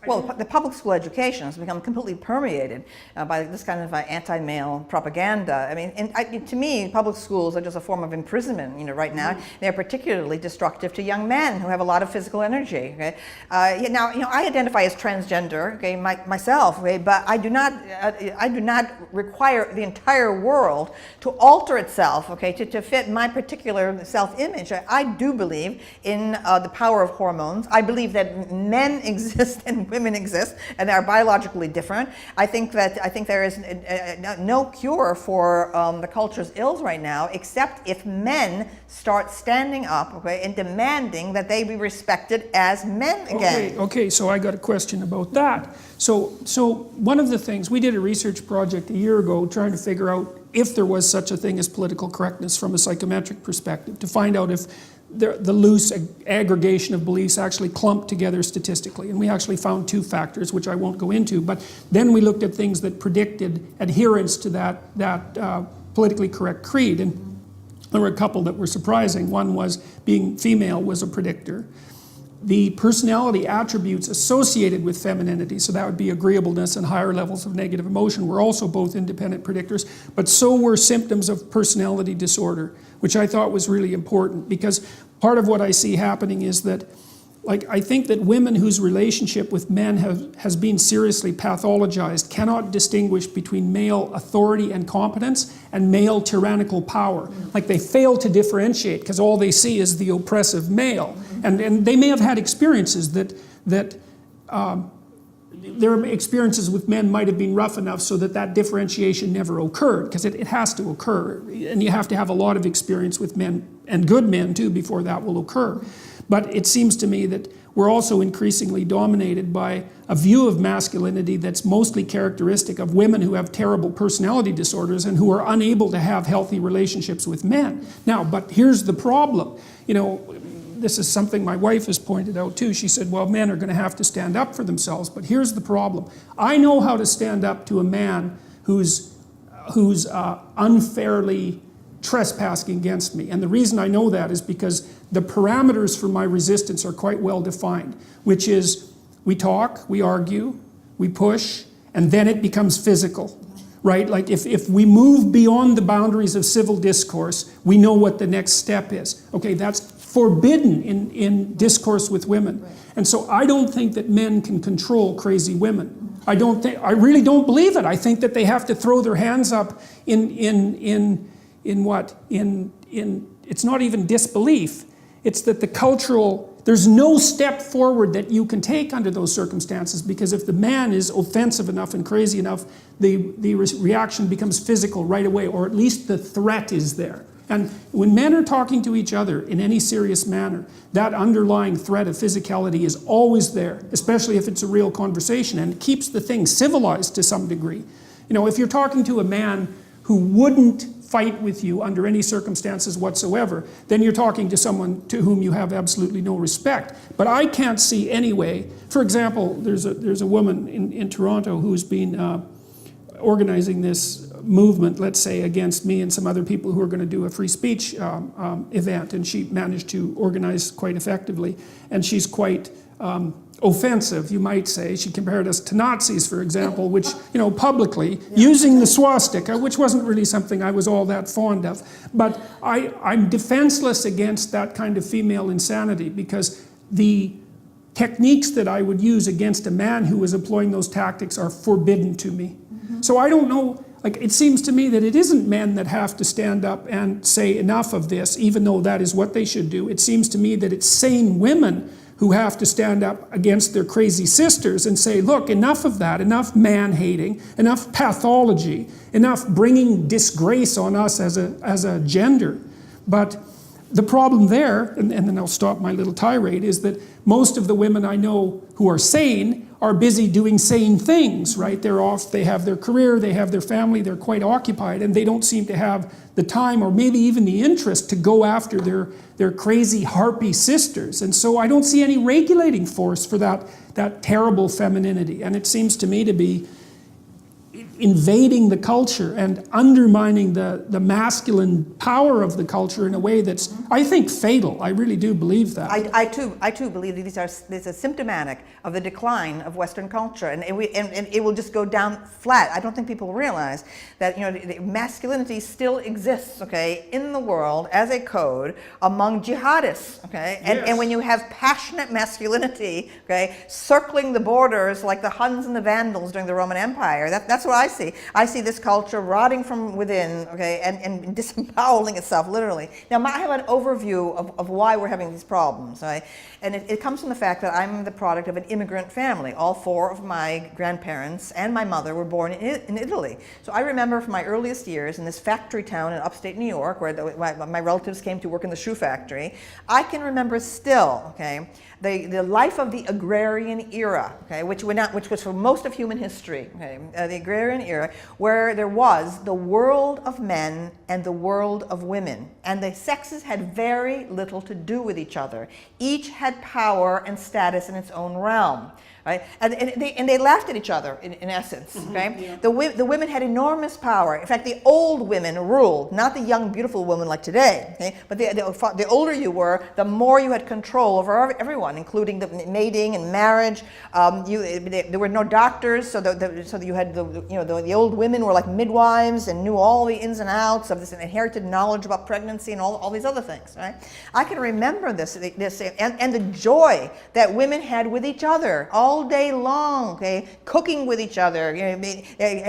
well, the public school education has become completely permeated by this kind of anti-male propaganda. I mean, to me, public schools are just a form of imprisonment. You know, right now they're particularly destructive to young men who have a lot of physical energy. Okay? Now, you know, I identify as transgender, okay, myself, okay, but I do not require the entire world to alter itself, okay, to fit my particular self-image. I do believe in the power of hormones. I believe that men exist and women exist and are biologically different. I think there is no cure for the culture's ills right now, except if men start standing up, okay, and demanding that they be respected as men again. Okay, so I got a question about that. So one of the things, we did a research project a year ago trying to figure out if there was such a thing as political correctness from a psychometric perspective, to find out if the loose aggregation of beliefs actually clumped together statistically. And we actually found two factors, which I won't go into, but then we looked at things that predicted adherence to that politically correct creed. And there were a couple that were surprising. One was being female was a predictor. The personality attributes associated with femininity, so that would be agreeableness and higher levels of negative emotion, were also both independent predictors, but so were symptoms of personality disorder, which I thought was really important, because part of what I see happening is that, like, I think that women whose relationship with men has been seriously pathologized cannot distinguish between male authority and competence and male tyrannical power. Like, they fail to differentiate because all they see is the oppressive male. And they may have had experiences that their experiences with men might have been rough enough so that differentiation never occurred, because it has to occur. And you have to have a lot of experience with men, and good men too, before that will occur. But it seems to me that we're also increasingly dominated by a view of masculinity that's mostly characteristic of women who have terrible personality disorders and who are unable to have healthy relationships with men. Now, but here's the problem. You know, this is something my wife has pointed out too. She said, well, men are going to have to stand up for themselves, but here's the problem. I know how to stand up to a man who's unfairly trespassing against me. And the reason I know that is because the parameters for my resistance are quite well defined, which is we talk, we argue, we push, and then it becomes physical, right? Like if we move beyond the boundaries of civil discourse, we know what the next step is. Okay, that's forbidden in discourse with women. Right. And so I don't think that men can control crazy women. I really don't believe it. I think that they have to throw their hands up in it's not even disbelief. It's that the cultural there's no step forward that you can take under those circumstances, because if the man is offensive enough and crazy enough, the reaction becomes physical right away, or at least the threat is there. And when men are talking to each other in any serious manner, that underlying threat of physicality is always there, especially if it's a real conversation, and it keeps the thing civilized to some degree. You know, if you're talking to a man who wouldn't fight with you under any circumstances whatsoever, then you're talking to someone to whom you have absolutely no respect. But I can't see any way. For example, there's a woman in Toronto who's been organizing this movement, let's say, against me and some other people who are going to do a free speech event, and she managed to organize quite effectively. And she's quite offensive, you might say. She compared us to Nazis, for example, which, you know, publicly, using the swastika, which wasn't really something I was all that fond of. But I'm defenseless against that kind of female insanity, because the techniques that I would use against a man who was employing those tactics are forbidden to me. So I don't know, like, it seems to me that it isn't men that have to stand up and say enough of this, even though that is what they should do. It seems to me that it's sane women who have to stand up against their crazy sisters and say, look, enough of that, enough man-hating, enough pathology, enough bringing disgrace on us as a gender. But the problem there, and then I'll stop my little tirade, is that most of the women I know who are sane are busy doing sane things, right? They're off, they have their career, they have their family, they're quite occupied, and they don't seem to have the time or maybe even the interest to go after their crazy harpy sisters. And so I don't see any regulating force for that terrible femininity. And it seems to me to be invading the culture and undermining the masculine power of the culture in a way that's, I think, fatal. I really do believe that. I too believe that this is symptomatic of the decline of Western culture, and it will just go down flat. I don't think people realize that, you know, masculinity still exists, okay, in the world as a code among jihadists, okay, and when you have passionate masculinity, okay, circling the borders like the Huns and the Vandals during the Roman Empire, that's what I see. I see this culture rotting from within, okay, and disemboweling itself, literally. Now, I have an overview of why we're having these problems, right? And it comes from the fact that I'm the product of an immigrant family. All four of my grandparents and my mother were born in Italy. So I remember from my earliest years in this factory town in upstate New York, where my relatives came to work in the shoe factory. I can remember still, okay, the life of the agrarian era, okay, which was for most of human history, okay, the agrarian era, where there was the world of men and the world of women, and the sexes had very little to do with each other. Each had power and status in its own realm. Right? And they laughed at each other, in essence. Okay? Yeah. The women had enormous power. In fact, the old women ruled, not the young, beautiful women like today. Okay? But the older you were, the more you had control over everyone, including the mating and marriage. There were no doctors, so you had the old women were like midwives and knew all the ins and outs of this inherited knowledge about pregnancy and all these other things. Right? I can remember this and the joy that women had with each other all day long, okay, cooking with each other,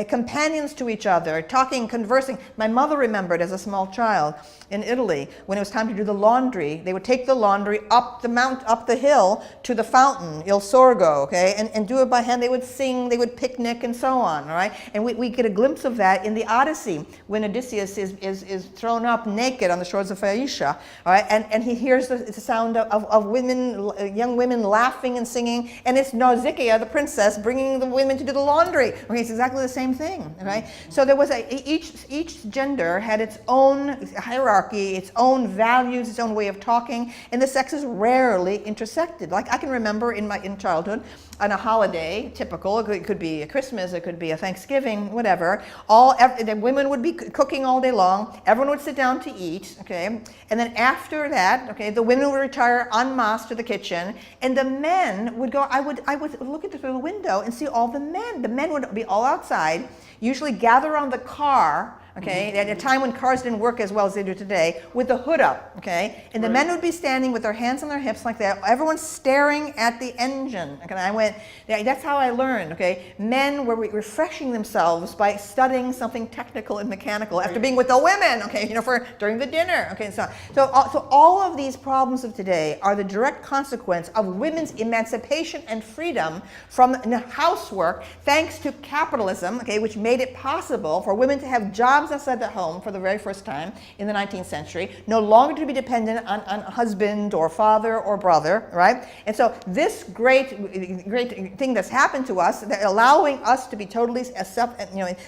companions to each other, talking, conversing. My mother remembered as a small child in Italy, when it was time to do the laundry, they would take the laundry up the hill to the fountain, Il Sorgo, okay, and do it by hand. They would sing, they would picnic, and so on, all right? And we get a glimpse of that in the Odyssey, when Odysseus is thrown up naked on the shores of Phaeacia, all right? And he hears the sound of women, young women laughing and singing, and it's Nausicaa, the princess, bringing the women to do the laundry. Okay, it's exactly the same thing, right? So there was each gender had its own hierarchy, its own values, its own way of talking, and the sexes rarely intersected. Like I can remember in childhood, on a holiday, typical, it could be a Christmas, it could be a Thanksgiving, whatever, the women would be cooking all day long, everyone would sit down to eat, okay, and then after that, okay, the women would retire en masse to the kitchen, and the men would go, I would look through the window and see all the men would be all outside, usually gather around the car, okay, at a time when cars didn't work as well as they do today, with the hood up, okay, and the men would be standing with their hands on their hips like that, everyone's staring at the engine, okay, and I went, that's how I learned, okay, men were refreshing themselves by studying something technical and mechanical after being with the women, okay, during the dinner, okay, so all of these problems of today are the direct consequence of women's emancipation and freedom from housework, thanks to capitalism, okay, which made it possible for women to have jobs outside the home for the very first time in the 19th century, no longer to be dependent on husband or father or brother, right? And so this great thing that's happened to us, that allowing us to be totally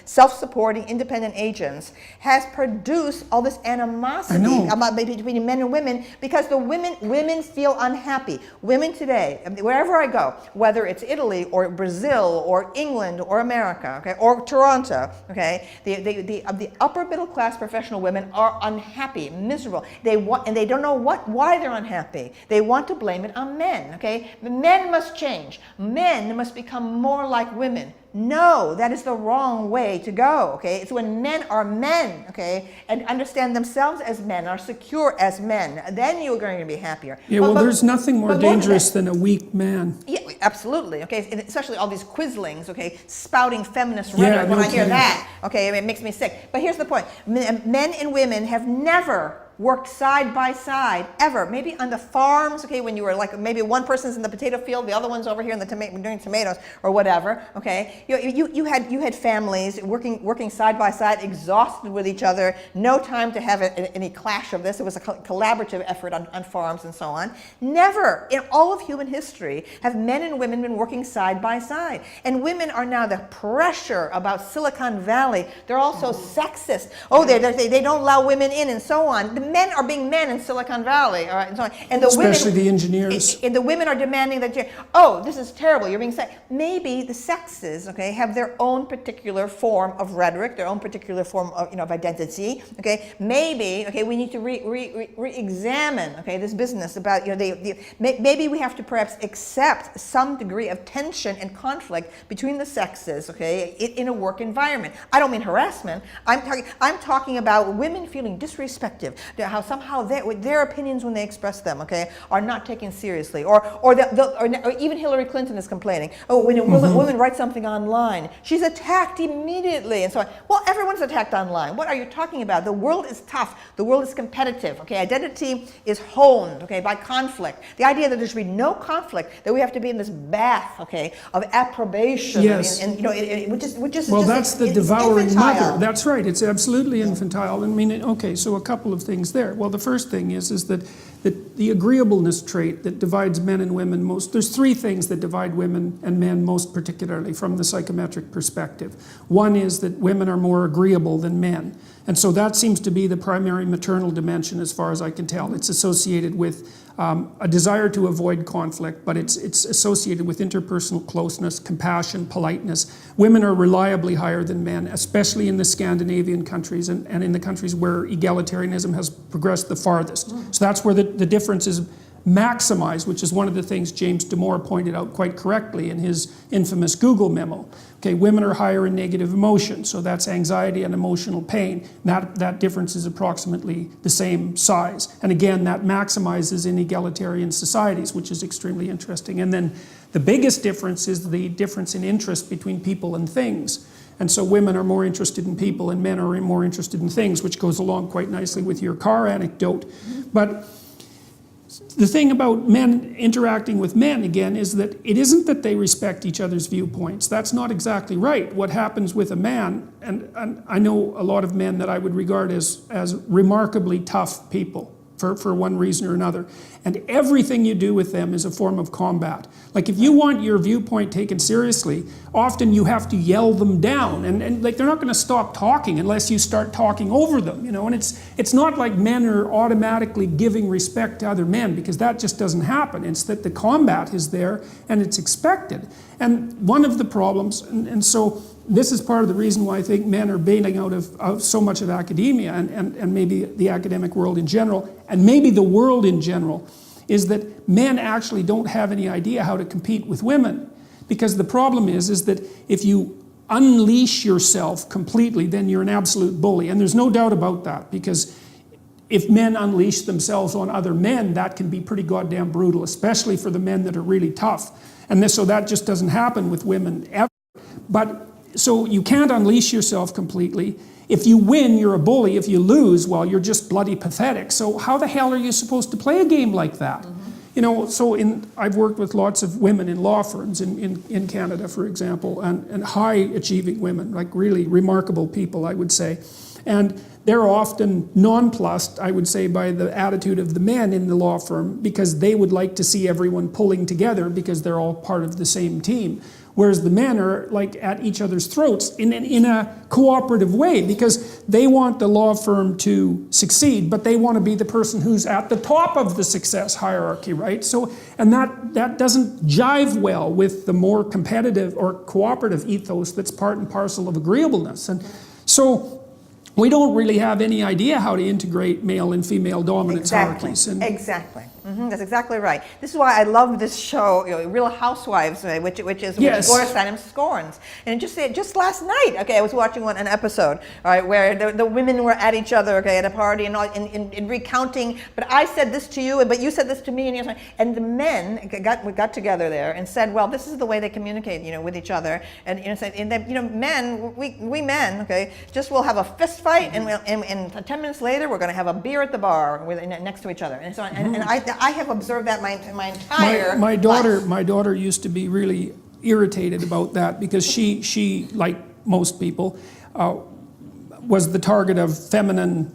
self-supporting, independent agents, has produced all this animosity between men and women, because the women feel unhappy. Women today, wherever I go, whether it's Italy or Brazil or England or America, okay, or Toronto, okay, the upper middle class professional women are unhappy, miserable. And they don't know why they're unhappy. They want to blame it on men, okay? Men must change. Men must become more like women. No, that is the wrong way to go, okay? It's when men are men, okay, and understand themselves as men, are secure as men, then you're going to be happier. Yeah, well, there's nothing more dangerous than a weak man. Yeah, absolutely, okay, and especially all these quislings, okay, spouting feminist rhetoric. When I hear that, okay, it makes me sick. But here's the point. Men and women have never worked side by side, ever. Maybe on the farms, okay, when you were like, maybe one person's in the potato field, the other one's over here in the doing tomatoes or whatever, okay. You had families working side by side, exhausted with each other, no time to have any clash of this. It was a collaborative effort on farms and so on. Never in all of human history have men and women been working side by side. And women are now the pressure about Silicon Valley. They're also sexist. Oh, they don't allow women in and so on. The men are being men in Silicon Valley, all right, and so on. And the especially women, the engineers. And the women are demanding that, this is terrible, you're being sexist. Maybe the sexes, okay, have their own particular form of rhetoric, their own particular form of identity, okay. Maybe, okay, we need to re-examine, okay, this business about, maybe we have to perhaps accept some degree of tension and conflict between the sexes, okay, in a work environment. I don't mean harassment. I'm talking about women feeling disrespected, how somehow their opinions when they express them, okay, are not taken seriously, or even Hillary Clinton is complaining. Oh, when a woman writes something online, she's attacked immediately, and so on. Well, everyone's attacked online. What are you talking about? The world is tough. The world is competitive. Okay, identity is honed, okay, by conflict. The idea that there should be no conflict, that we have to be in this bath, okay, of approbation, yes, which is well, just, that's the devouring infantile. mother. That's right. It's absolutely infantile. I mean, okay, so a couple of things there. Well, the first thing is that the agreeableness trait that divides men and women most, there's three things that divide women and men most particularly from the psychometric perspective. One is that women are more agreeable than men. And so that seems to be the primary maternal dimension as far as I can tell. It's associated with a desire to avoid conflict, but it's associated with interpersonal closeness, compassion, politeness. Women are reliably higher than men, especially in the Scandinavian countries and in the countries where egalitarianism has progressed the farthest. So that's where the difference is maximized, which is one of the things James Damore pointed out quite correctly in his infamous Google memo. Okay, women are higher in negative emotion, so that's anxiety and emotional pain. That difference is approximately the same size. And again, that maximizes in egalitarian societies, which is extremely interesting. And then the biggest difference is the difference in interest between people and things. And so women are more interested in people and men are more interested in things, which goes along quite nicely with your car anecdote. But the thing about men interacting with men, again, is that it isn't that they respect each other's viewpoints. That's not exactly right. What happens with a man, and I know a lot of men that I would regard as remarkably tough people for one reason or another. And everything you do with them is a form of combat. Like if you want your viewpoint taken seriously, often you have to yell them down. And like they're not going to stop talking unless you start talking over them, you know. And it's not like men are automatically giving respect to other men, because that just doesn't happen. It's that the combat is there and it's expected. And one of the problems, and so this is part of the reason why I think men are bailing out of so much of academia and maybe the academic world in general, and maybe the world in general, is that men actually don't have any idea how to compete with women. Because the problem is that if you unleash yourself completely, then you're an absolute bully. And there's no doubt about that, because if men unleash themselves on other men, that can be pretty goddamn brutal, especially for the men that are really tough. And so that just doesn't happen with women ever. But so you can't unleash yourself completely. If you win, you're a bully. If you lose, well, you're just bloody pathetic. So how the hell are you supposed to play a game like that? You know, so I've worked with lots of women in law firms in Canada, for example, and high achieving women, like really remarkable people, I would say. And they're often nonplussed, I would say, by the attitude of the men in the law firm, because they would like to see everyone pulling together because they're all part of the same team. Whereas the men are like at each other's throats in a cooperative way, because they want the law firm to succeed, but they want to be the person who's at the top of the success hierarchy, right? So, and that doesn't jive well with the more competitive or cooperative ethos that's part and parcel of agreeableness. And so we don't really have any idea how to integrate male and female dominance hierarchies. Exactly. That's exactly right. This is why I love this show, Real Housewives, which is Yes. Gloria Steinem scorns. And just last night, okay, I was watching an episode, all right, where the women were at each other, okay, at a party and all, in recounting. But I said this to you, but you said this to me, and the men got together there and said, well, this is the way they communicate, with each other, and men, we men, okay, just will have a fist fight, and 10 minutes later we're going to have a beer at the bar next to each other, and so on. And I have observed that my entire my life. daughter used to be really irritated about that, because she like most people was the target of feminine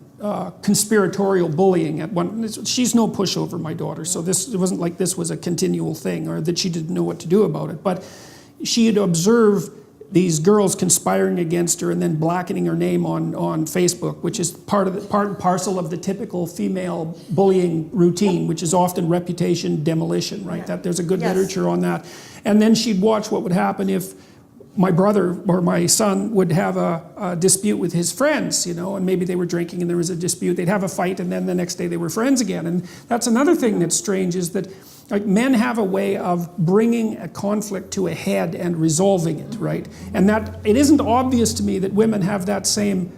conspiratorial bullying at one. She's no pushover, my daughter, so it wasn't like this was a continual thing or that she didn't know what to do about it, but she had observed these girls conspiring against her and then blackening her name on Facebook, which is part and parcel of the typical female bullying routine, which is often reputation demolition, right? That there's a good literature on that. And then she'd watch what would happen if my brother or my son would have a dispute with his friends, and maybe they were drinking and there was a dispute. They'd have a fight, and then the next day they were friends again. And that's another thing that's strange, is that like men have a way of bringing a conflict to a head and resolving it, right? And that it isn't obvious to me that women have that same,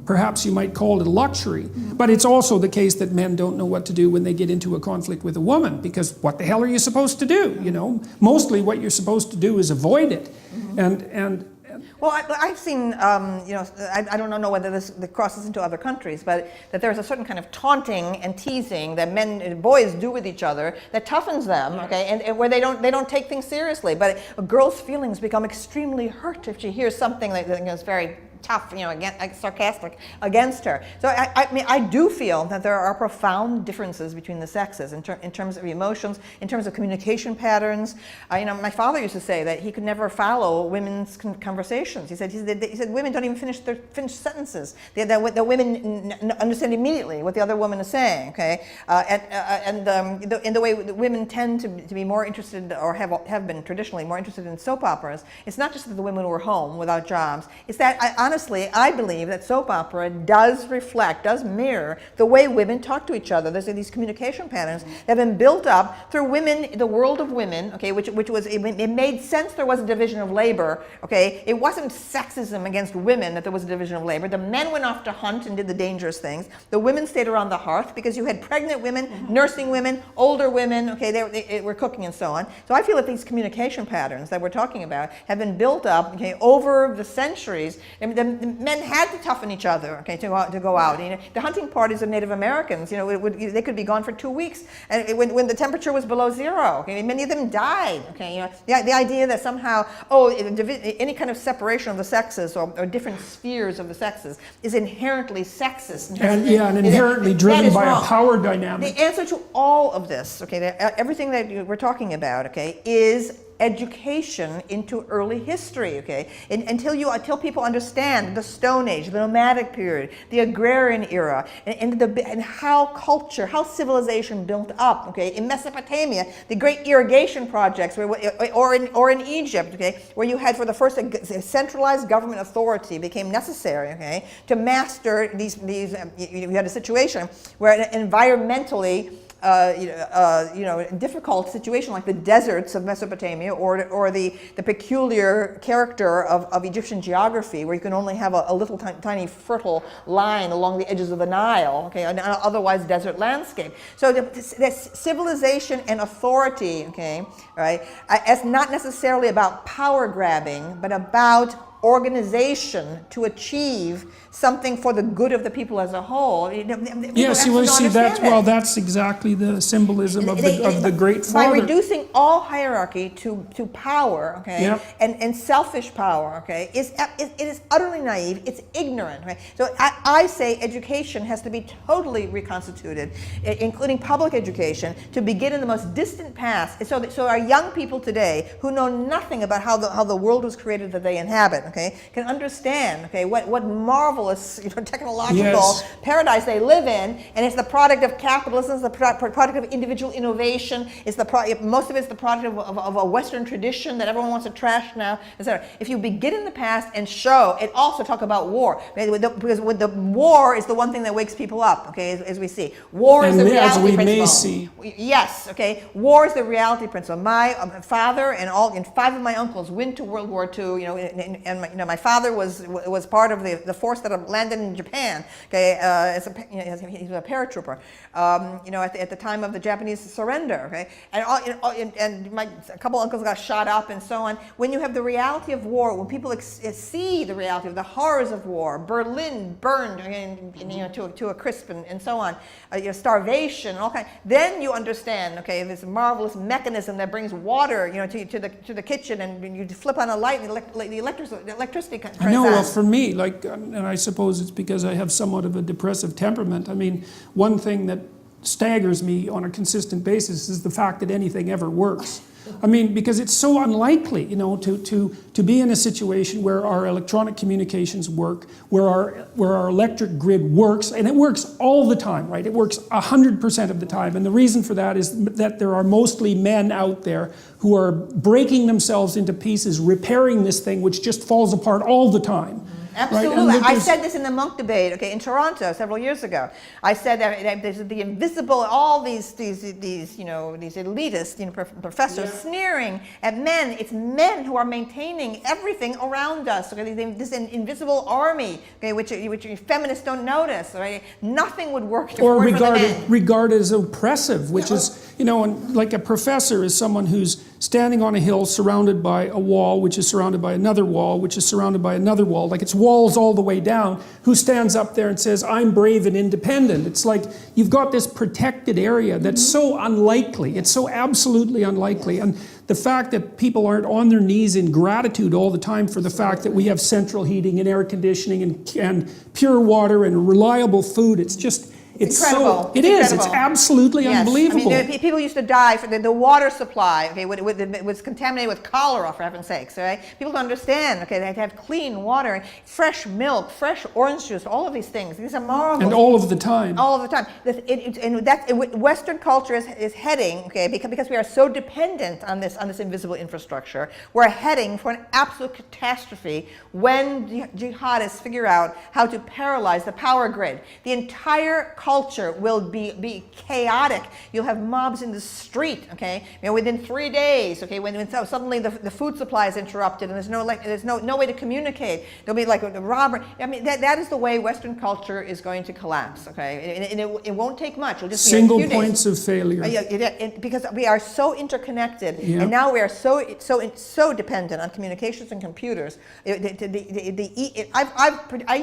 perhaps you might call it a luxury, but it's also the case that men don't know what to do when they get into a conflict with a woman, because what the hell are you supposed to do? Mostly what you're supposed to do is avoid it. Well, I've seen, I don't know whether this crosses into other countries, but that there's a certain kind of taunting and teasing that boys do with each other that toughens them, okay, and where they don't take things seriously. But a girl's feelings become extremely hurt if she hears something that is very tough, sarcastic against her. So I do feel that there are profound differences between the sexes in terms of emotions, in terms of communication patterns. My father used to say that he could never follow women's conversations. He said women don't even finish sentences. The women understand immediately what the other woman is saying. Okay, in the way that women tend to be more interested, or have been traditionally more interested in soap operas. It's not just that the women were home without jobs. It's that honestly, I believe that soap opera does mirror the way women talk to each other. There's these communication patterns that have been built up through women, the world of women, okay, which was, it made sense there was a division of labor, okay? It wasn't sexism against women that there was a division of labor. The men went off to hunt and did the dangerous things. The women stayed around the hearth because you had pregnant women, nursing women, older women, okay, they were cooking and so on. So I feel that these communication patterns that we're talking about have been built up, okay, over the centuries. The men had to toughen each other, okay, to go out. The hunting parties of Native Americans, they could be gone for 2 weeks, and when the temperature was below zero, okay, many of them died. Okay, the idea that somehow any kind of separation of the sexes or different spheres of the sexes is inherently sexist and inherently driven by a power dynamic. The answer to all of this, okay, everything that we're talking about, okay, is education into early history, okay? Until people understand the Stone Age, the nomadic period, the agrarian era, and how civilization built up, okay? In Mesopotamia, the great irrigation projects, or in Egypt, okay, where you had for the first centralized government authority became necessary, okay, to master these. You had a situation where environmentally difficult situation like the deserts of Mesopotamia, or the peculiar character of Egyptian geography, where you can only have a little tiny fertile line along the edges of the Nile, okay, an otherwise desert landscape. So the civilization and authority, okay, right, it's not necessarily about power grabbing, but about organization to achieve something for the good of the people as a whole. Yes, you see that's exactly the symbolism of the Great Father. By reducing all hierarchy to power, okay, yep. and selfish power, okay, it is utterly naive. It's ignorant, right? So I say education has to be totally reconstituted, including public education, to begin in the most distant past. So our young people today, who know nothing about how the world was created that they inhabit, okay, can understand, okay, what marvelous, technological yes. paradise they live in, and it's the product of capitalism, it's the product of individual innovation, most of it's the product of a Western tradition that everyone wants to trash now, etc. If you begin in the past and show, and also talk about war, because with the war is the one thing that wakes people up, okay, as we see. War is the reality principle. May see. Yes, okay, war is the reality principle. My father and 5 of my uncles went to World War II, and my father was part of the force that landed in Japan. Okay, he was a paratrooper. At the time of the Japanese surrender. Okay, and a couple uncles got shot up and so on. When you have the reality of war, when people see the reality of the horrors of war, Berlin burned to a crisp and so on, starvation, all kinds. Then you understand. Okay, this marvelous mechanism that brings water, to the kitchen, and you flip on a light, and the electricity. I know. Well, for me, and I suppose it's because I have somewhat of a depressive temperament. I mean, one thing that staggers me on a consistent basis is the fact that anything ever works. I mean, because it's so unlikely, to be in a situation where our electronic communications work, where our electric grid works, and it works all the time, right? It works 100% of the time. And the reason for that is that there are mostly men out there who are breaking themselves into pieces, repairing this thing, which just falls apart all the time. Absolutely. Right? I said this in the monk debate, okay, in Toronto several years ago. I said that there's the invisible, all these elitist, professors sneering at men. It's men who are maintaining everything around us. Okay, this invisible army, okay, which feminists don't notice. Right? Nothing would work if it weren't for the men. Regarded as oppressive, which is, and like a professor is someone who's standing on a hill surrounded by a wall, which is surrounded by another wall, which is surrounded by another wall. Like it's walls all the way down, who stands up there and says, I'm brave and independent. It's like you've got this protected area that's so unlikely. It's so absolutely unlikely. And the fact that people aren't on their knees in gratitude all the time for the fact that we have central heating and air conditioning and pure water and reliable food, it's incredible. It's absolutely unbelievable. I mean, people used to die for the water supply. Okay, it was contaminated with cholera, for heaven's sakes. Right? People don't understand. Okay, they have to have clean water, and fresh milk, fresh orange juice, all of these things. These are marvelous. And all of the time. All of the time. Western culture is heading. Okay, because we are so dependent on this invisible infrastructure. We're heading for an absolute catastrophe when jihadists figure out how to paralyze the power grid. The entire culture will be chaotic. You'll have mobs in the street, okay? Within 3 days, okay? When suddenly the food supply is interrupted and there's no way to communicate. There'll be like a robbery. I mean, that is the way Western culture is going to collapse, okay? And it won't take much. It'll just single be a few points days. of failure. Because we are so interconnected, and now we are so dependent on communications and computers. I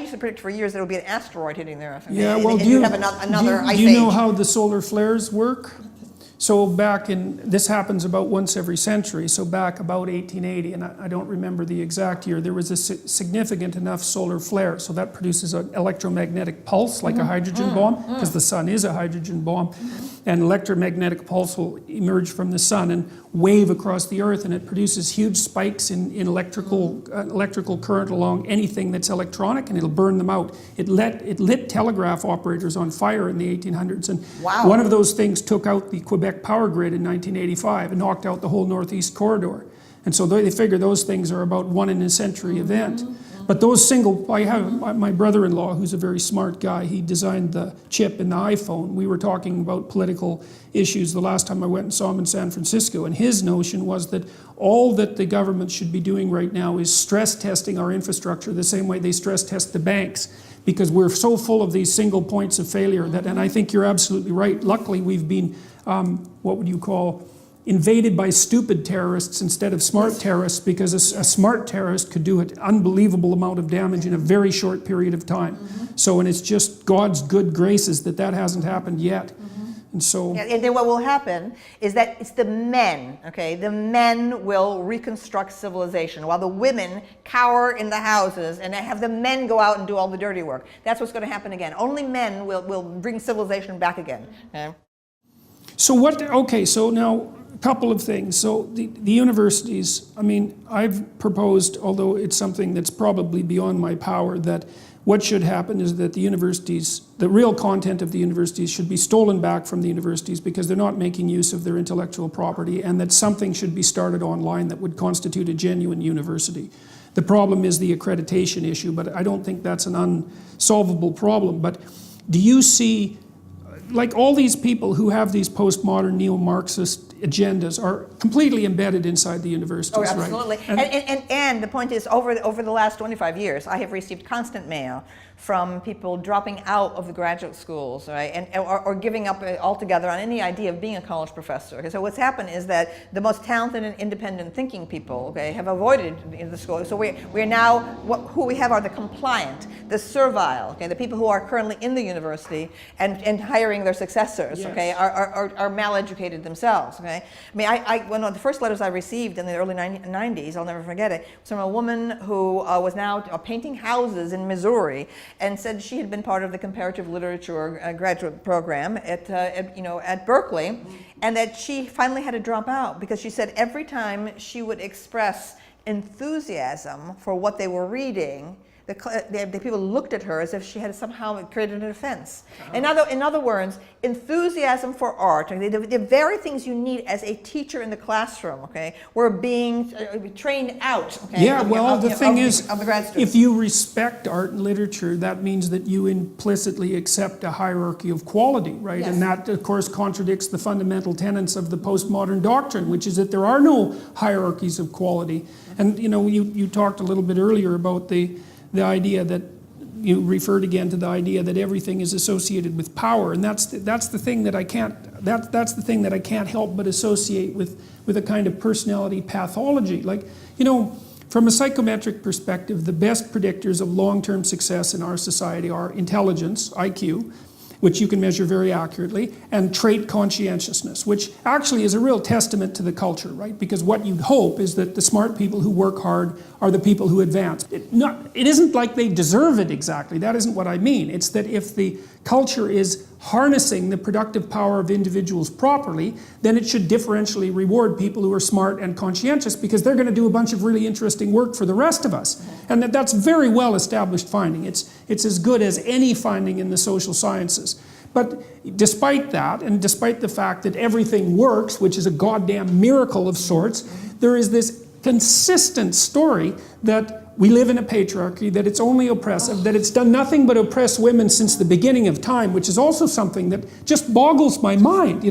used to predict for years that it would be an asteroid hitting the Earth. Yeah, well, do you have another ice age? Do you know how the solar flares work? So this happens about once every century, so back about 1880, and I don't remember the exact year, there was a significant enough solar flare, so that produces an electromagnetic pulse, like a hydrogen bomb, because the sun is a hydrogen bomb, and electromagnetic pulse will emerge from the sun and wave across the earth, and it produces huge spikes in electrical current along anything that's electronic, and it'll burn them out. It lit telegraph operators on fire in the 1800s, and one of those things took out the Quebec power grid in 1985 and knocked out the whole Northeast corridor. And so they figure those things are about 1 in a century event. But those I have my brother-in-law, who's a very smart guy. He designed the chip in the iPhone. We were talking about political issues the last time I went and saw him in San Francisco, and his notion was that all that the government should be doing right now is stress testing our infrastructure the same way they stress test the banks, because we're so full of these single points of failure that, and I think you're absolutely right. Luckily, we've been, what would you call, invaded by stupid terrorists instead of smart terrorists, because a smart terrorist could do an unbelievable amount of damage in a very short period of time. So, and it's just God's good graces that hasn't happened yet. And so... Yeah, and then what will happen is that it's the men, okay? The men will reconstruct civilization while the women cower in the houses and have the men go out and do all the dirty work. That's what's going to happen again. Only men will bring civilization back again. Okay? So now a couple of things. So the universities, I mean, I've proposed, although it's something that's probably beyond my power, that what should happen is that the universities, the real content of the universities should be stolen back from the universities because they're not making use of their intellectual property, and that something should be started online that would constitute a genuine university. The problem is the accreditation issue, but I don't think that's an unsolvable problem. But do you see, like, all these people who have these postmodern neo-Marxist agendas are completely embedded inside the universities, right? Oh, absolutely. Right? And the point is, over the last 25 years, I have received constant mail from people dropping out of the graduate schools, right, or giving up altogether on any idea of being a college professor. Okay? So what's happened is that the most talented and independent thinking people, okay, have avoided the school. So we're now, who we have are the compliant, the servile, okay, the people who are currently in the university and hiring their successors, yes, okay, are mal-educated themselves. Okay? I mean, one of the first letters I received in the early 90s, I'll never forget it, was from a woman who was now painting houses in Missouri, and said she had been part of the comparative literature graduate program at Berkeley, and that she finally had to drop out because she said every time she would express enthusiasm for what they were reading, the people looked at her as if she had somehow created an offense. In other words, enthusiasm for art, the very things you need as a teacher in the classroom, okay, were being trained out. Okay, yeah, the thing is, of the grad students. If you respect art and literature, that means that you implicitly accept a hierarchy of quality, right? Yes. And that, of course, contradicts the fundamental tenets of the postmodern doctrine, which is that there are no hierarchies of quality. And you talked a little bit earlier about the idea that you referred again to the idea that everything is associated with power, and that's the thing that I can't help but associate with a kind of personality pathology. Like, from a psychometric perspective, the best predictors of long-term success in our society are intelligence, IQ, which you can measure very accurately, and trait conscientiousness, which actually is a real testament to the culture, right? Because what you'd hope is that the smart people who work hard are the people who advance. It isn't like they deserve it exactly, that isn't what I mean. It's that if the culture is harnessing the productive power of individuals properly, then it should differentially reward people who are smart and conscientious, because they're going to do a bunch of really interesting work for the rest of us. And that's very well established finding. It's as good as any finding in the social sciences. But despite that, and despite the fact that everything works, which is a goddamn miracle of sorts, there is this consistent story that we live in a patriarchy, that it's only oppressive, that it's done nothing but oppress women since the beginning of time, which is also something that just boggles my mind,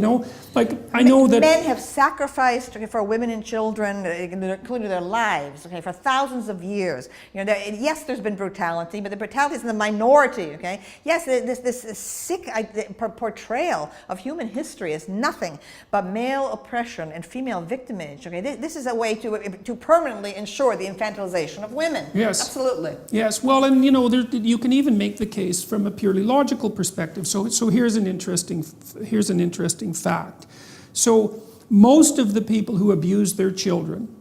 Like, I know that men have sacrificed for women and children, including their lives, okay, for thousands of years. Yes, there's been brutality, but the brutality is in the minority, okay? Yes, this sick portrayal of human history is nothing but male oppression and female victimage, okay? This is a way to permanently ensure the infantilization of women. Yes. Absolutely. Yes, well, and you can even make the case from a purely logical perspective. So here's an interesting fact. So most of the people who abused their children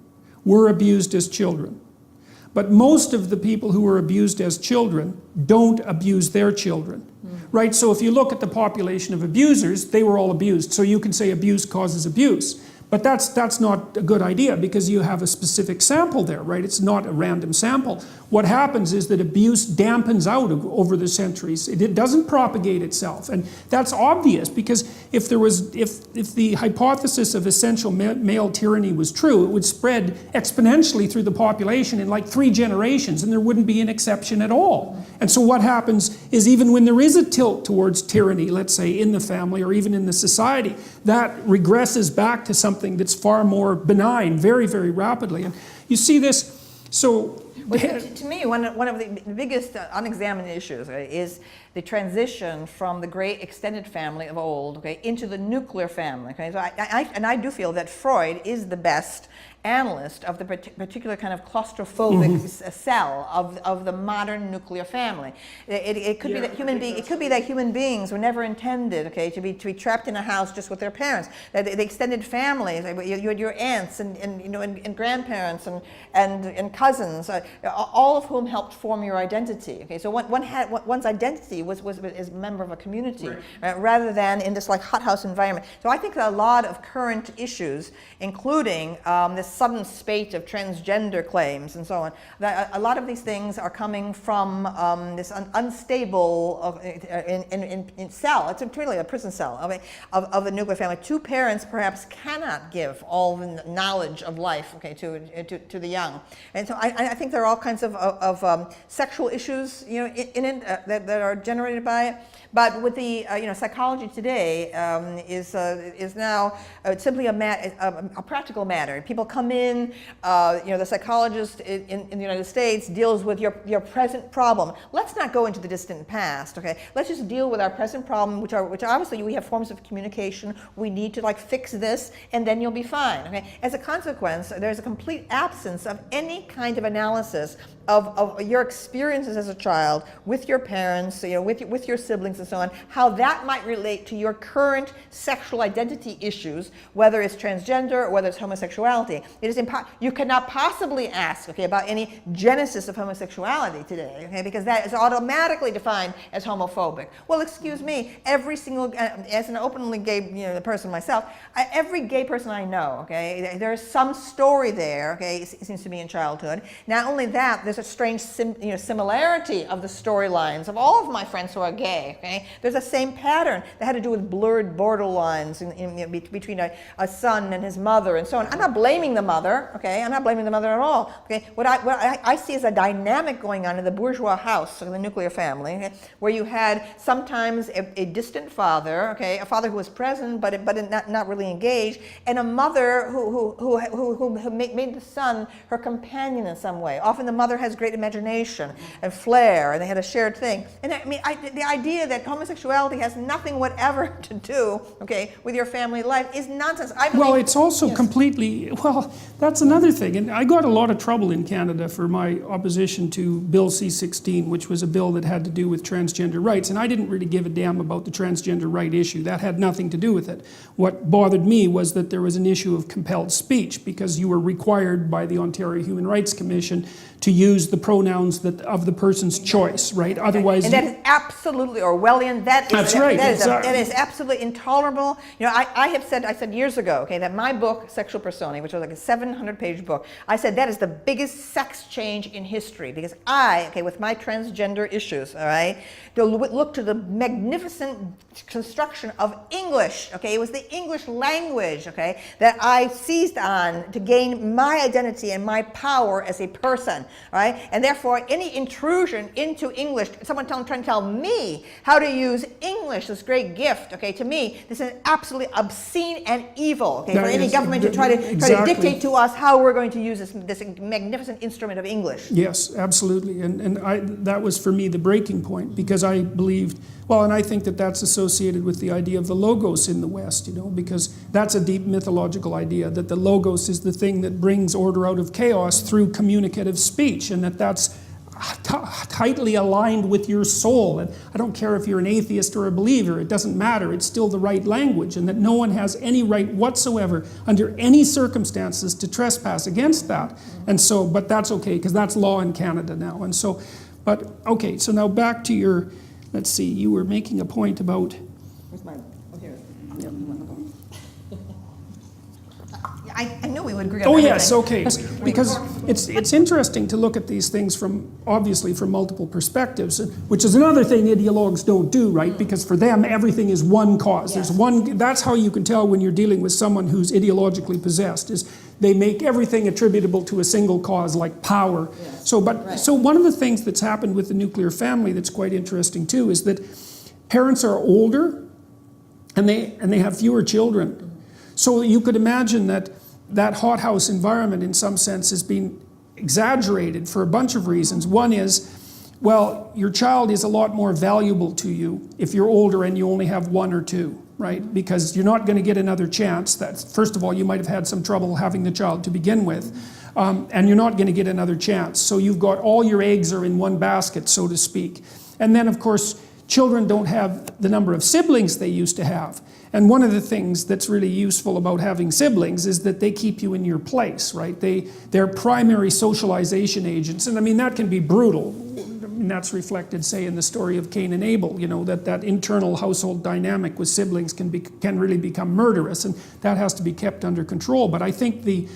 were abused as children. But most of the people who were abused as children don't abuse their children. Right? So if you look at the population of abusers, they were all abused. So you can say abuse causes abuse. But that's not a good idea because you have a specific sample there, right? It's not a random sample. What happens is that abuse dampens out over the centuries. It doesn't propagate itself. And that's obvious because if the hypothesis of essential male tyranny was true, it would spread exponentially through the population in like 3 generations and there wouldn't be an exception at all. And so what happens is even when there is a tilt towards tyranny, let's say in the family or even in the society, that regresses back to something that's far more benign very, very rapidly. And you see this, so... Well, to me, one of the biggest unexamined issues is the transition from the great extended family of old, into the nuclear family. So I do feel that Freud is the best analyst of the particular kind of claustrophobic cell of the modern nuclear family. It could be that human beings were never intended, to be trapped in a house just with their parents. That the extended families, your aunts and grandparents and cousins, all of whom helped form your identity. So one's identity was as a member of a community, right, rather than in this like hothouse environment. So I think that a lot of current issues, including this sudden spate of transgender claims and so on, that a lot of these things are coming from this unstable in cell. It's really a prison cell of the nuclear family. 2 parents perhaps cannot give all the knowledge of life, to the young, and so I think there are all kinds of sexual issues, in it that are generated by it. But with the psychology today is now simply a practical matter. People come in, the psychologist in the United States deals with your present problem. Let's not go into the distant past. Let's just deal with our present problem, which obviously we have forms of communication. We need to fix this, and then you'll be fine. As a consequence, there's a complete absence of any kind of analysis of your experiences as a child with your parents, with your siblings and so on, how that might relate to your current sexual identity issues, whether it's transgender or whether it's homosexuality. It is you cannot possibly ask, about any genesis of homosexuality today, because that is automatically defined as homophobic. Well, excuse me, every single, as an openly gay person myself, every gay person I know, there's some story there, it seems to be in childhood. Not only that, there's a strange similarity of the storylines of all of my friends who are gay. There's a same pattern that had to do with blurred borderlines between a son and his mother and so on. I'm not blaming the mother, I'm not blaming the mother at all. What I see is a dynamic going on in the bourgeois house, the nuclear family, where you had sometimes a distant father, a father who was present but not really engaged, and a mother who made the son her companion in some way. Often the mother has great imagination and flair, and they had a shared thing. And the idea that homosexuality has nothing whatever to do, with your family life is nonsense. Well, it's also completely, that's another thing. And I got a lot of trouble in Canada for my opposition to Bill C-16, which was a bill that had to do with transgender rights. And I didn't really give a damn about the transgender right issue. That had nothing to do with it. What bothered me was that there was an issue of compelled speech because you were required by the Ontario Human Rights Commission to use the pronouns of the person's choice, right? Otherwise, and that is absolutely Orwellian. That is absolutely intolerable. I said years ago, that my book, Sexual Personae, which was like a 700-page book, I said that is the biggest sex change in history because with my transgender issues, to look to the magnificent construction of English, it was the English language, that I seized on to gain my identity and my power as a person. And therefore, any intrusion into English, someone trying to tell me how to use English, this great gift, to me, this is absolutely obscene and evil, for any government to try to dictate to us how we're going to use this magnificent instrument of English. Yes, absolutely. And that was for me the breaking point because I believed, and I think that that's associated with the idea of the logos in the West, because that's a deep mythological idea that the logos is the thing that brings order out of chaos through communicative speech, and that's tightly aligned with your soul. And I don't care if you're an atheist or a believer, it doesn't matter. It's still the right language, and that no one has any right whatsoever under any circumstances to trespass against that. And so, but that's okay, because that's law in Canada now. And so, so now back to your, let's see, you were making a point about... Where's my... Oh, here. Yeah. knew we would agree on Oh everything. yes, okay. Because it's interesting to look at these things obviously from multiple perspectives, which is another thing ideologues don't do, right? Because for them everything is one cause. There's one. That's how you can tell when you're dealing with someone who's ideologically possessed. Is they make everything attributable to a single cause, like power. Yes. So one of the things that's happened with the nuclear family that's quite interesting too is that parents are older, and they have fewer children. So you could imagine that hothouse environment in some sense has been exaggerated for a bunch of reasons. One is, well, your child is a lot more valuable to you if you're older and you only have one or two, right? Because you're not going to get another chance. First of all, you might have had some trouble having the child to begin with, and you're not going to get another chance. So you've got all your eggs are in one basket, so to speak. And then, of course, children don't have the number of siblings they used to have. And one of the things that's really useful about having siblings is that they keep you in your place, right? They're primary socialization agents. And I mean, that can be brutal. I mean, that's reflected, say, in the story of Cain and Abel, you know, that internal household dynamic with siblings can really become murderous, and that has to be kept under control. But I think the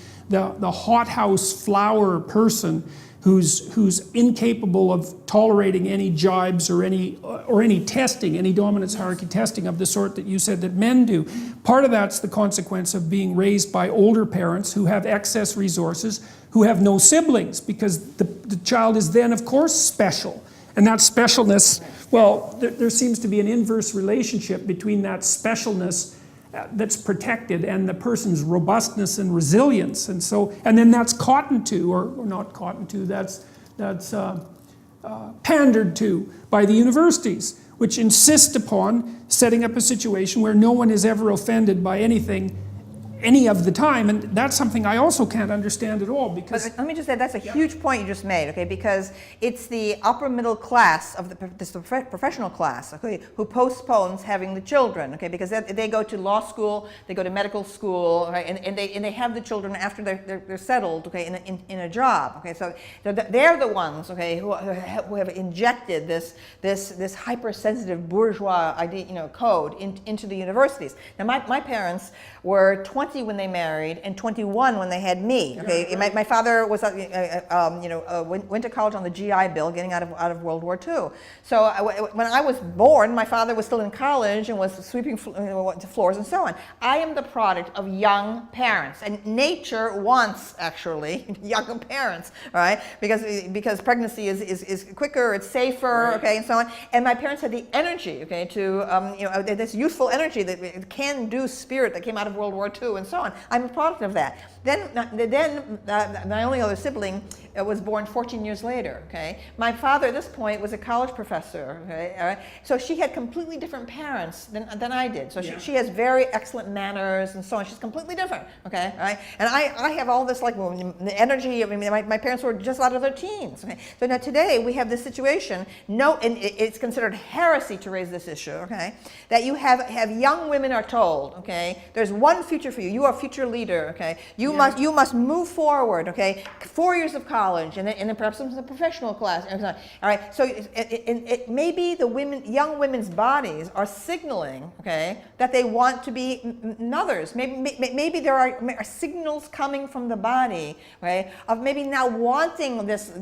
hothouse flower person who's incapable of tolerating any jibes or any testing, any dominance hierarchy testing of the sort that you said that men do. Part of that's the consequence of being raised by older parents who have excess resources, who have no siblings, because the child is then, of course, special. And that specialness, well, there seems to be an inverse relationship between that specialness that's protected and the person's robustness and resilience, and then that's cottoned to, or not cottoned to, that's pandered to by the universities, which insist upon setting up a situation where no one is ever offended by anything any of the time, and that's something I also can't understand at all, because... But let me just say, that's a huge point you just made, okay, because it's the upper middle class of the professional class, okay, who postpones having the children, okay, because they go to law school, they go to medical school, right, and they have the children after they're settled, okay, in a job, okay, so they're the ones, okay, who have injected this hypersensitive bourgeois idea, you know, code into the universities. Now, my parents were 20 when they married and 21 when they had me. Okay, yeah, right. My father was, went to college on the GI Bill, getting out of World War II. So when I was born, my father was still in college and was sweeping floors and so on. I am the product of young parents, and nature wants actually young parents, right? Because pregnancy is quicker, it's safer, right, okay, and so on. And my parents had the energy, okay, to this youthful energy, that can-do spirit that came out of World War II and so on. I'm a product of that. Then my only other sibling was born 14 years later, okay? My father at this point was a college professor, okay? So she had completely different parents than I did. So she has very excellent manners and so on. She's completely different, okay? Right? And I have all this, like, the energy. I mean, my parents were just out of their teens, okay? So now today we have this situation, and it's considered heresy to raise this issue, okay? That you have young women are told, okay, there's one future for you. You are a future leader, okay? You must move forward, okay? 4 years of college, and then perhaps some professional class. All right. So maybe the young women's bodies are signaling, okay, that they want to be mothers. Maybe there are signals coming from the body, right, of maybe now wanting this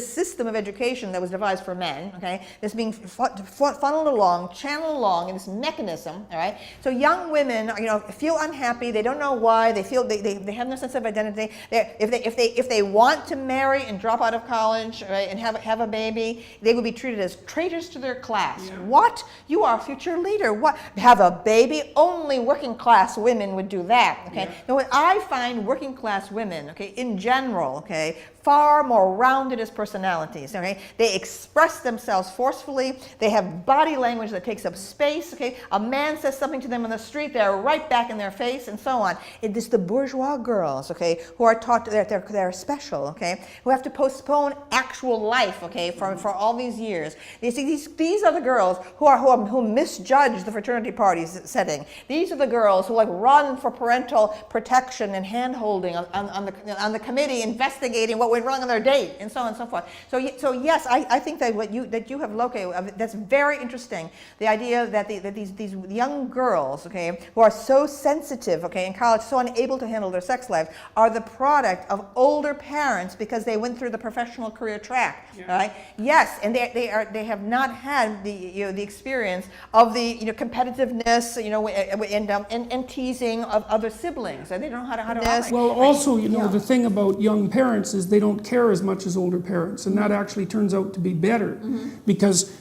system of education that was devised for men, okay, this being funneled along, channeled along in this mechanism. All right. So young women, feel unhappy. They don't know why. They feel they have no sense of identity. If they want to marry and drop out of college, right, and have a baby, they would be treated as traitors to their class. Yeah. What? You are a future leader. What? Have a baby? Only working class women would do that. Okay. Yeah. Now, what I find working class women, okay, in general, okay, far more rounded as personalities, okay? They express themselves forcefully. They have body language that takes up space, okay? A man says something to them on the street, they're right back in their face, and so on. It is the bourgeois girls, okay, who are taught that they're special, okay? Who have to postpone actual life, okay, for all these years. These are the girls who misjudge the fraternity party setting. These are the girls who, like, run for parental protection and hand-holding on the committee, investigating what went wrong on their date, and so on and so forth. So yes, I think that what you have located, that's very interesting. The idea that these young girls, okay, who are so sensitive, okay, in college, so unable to handle their sex life, are the product of older parents because they went through the professional career track, right? Yes, and they have not had the experience of the competitiveness, and teasing of other siblings, and they don't know how to operate. Well, also, the thing about young parents is they don't care as much as older parents, and that actually turns out to be better, because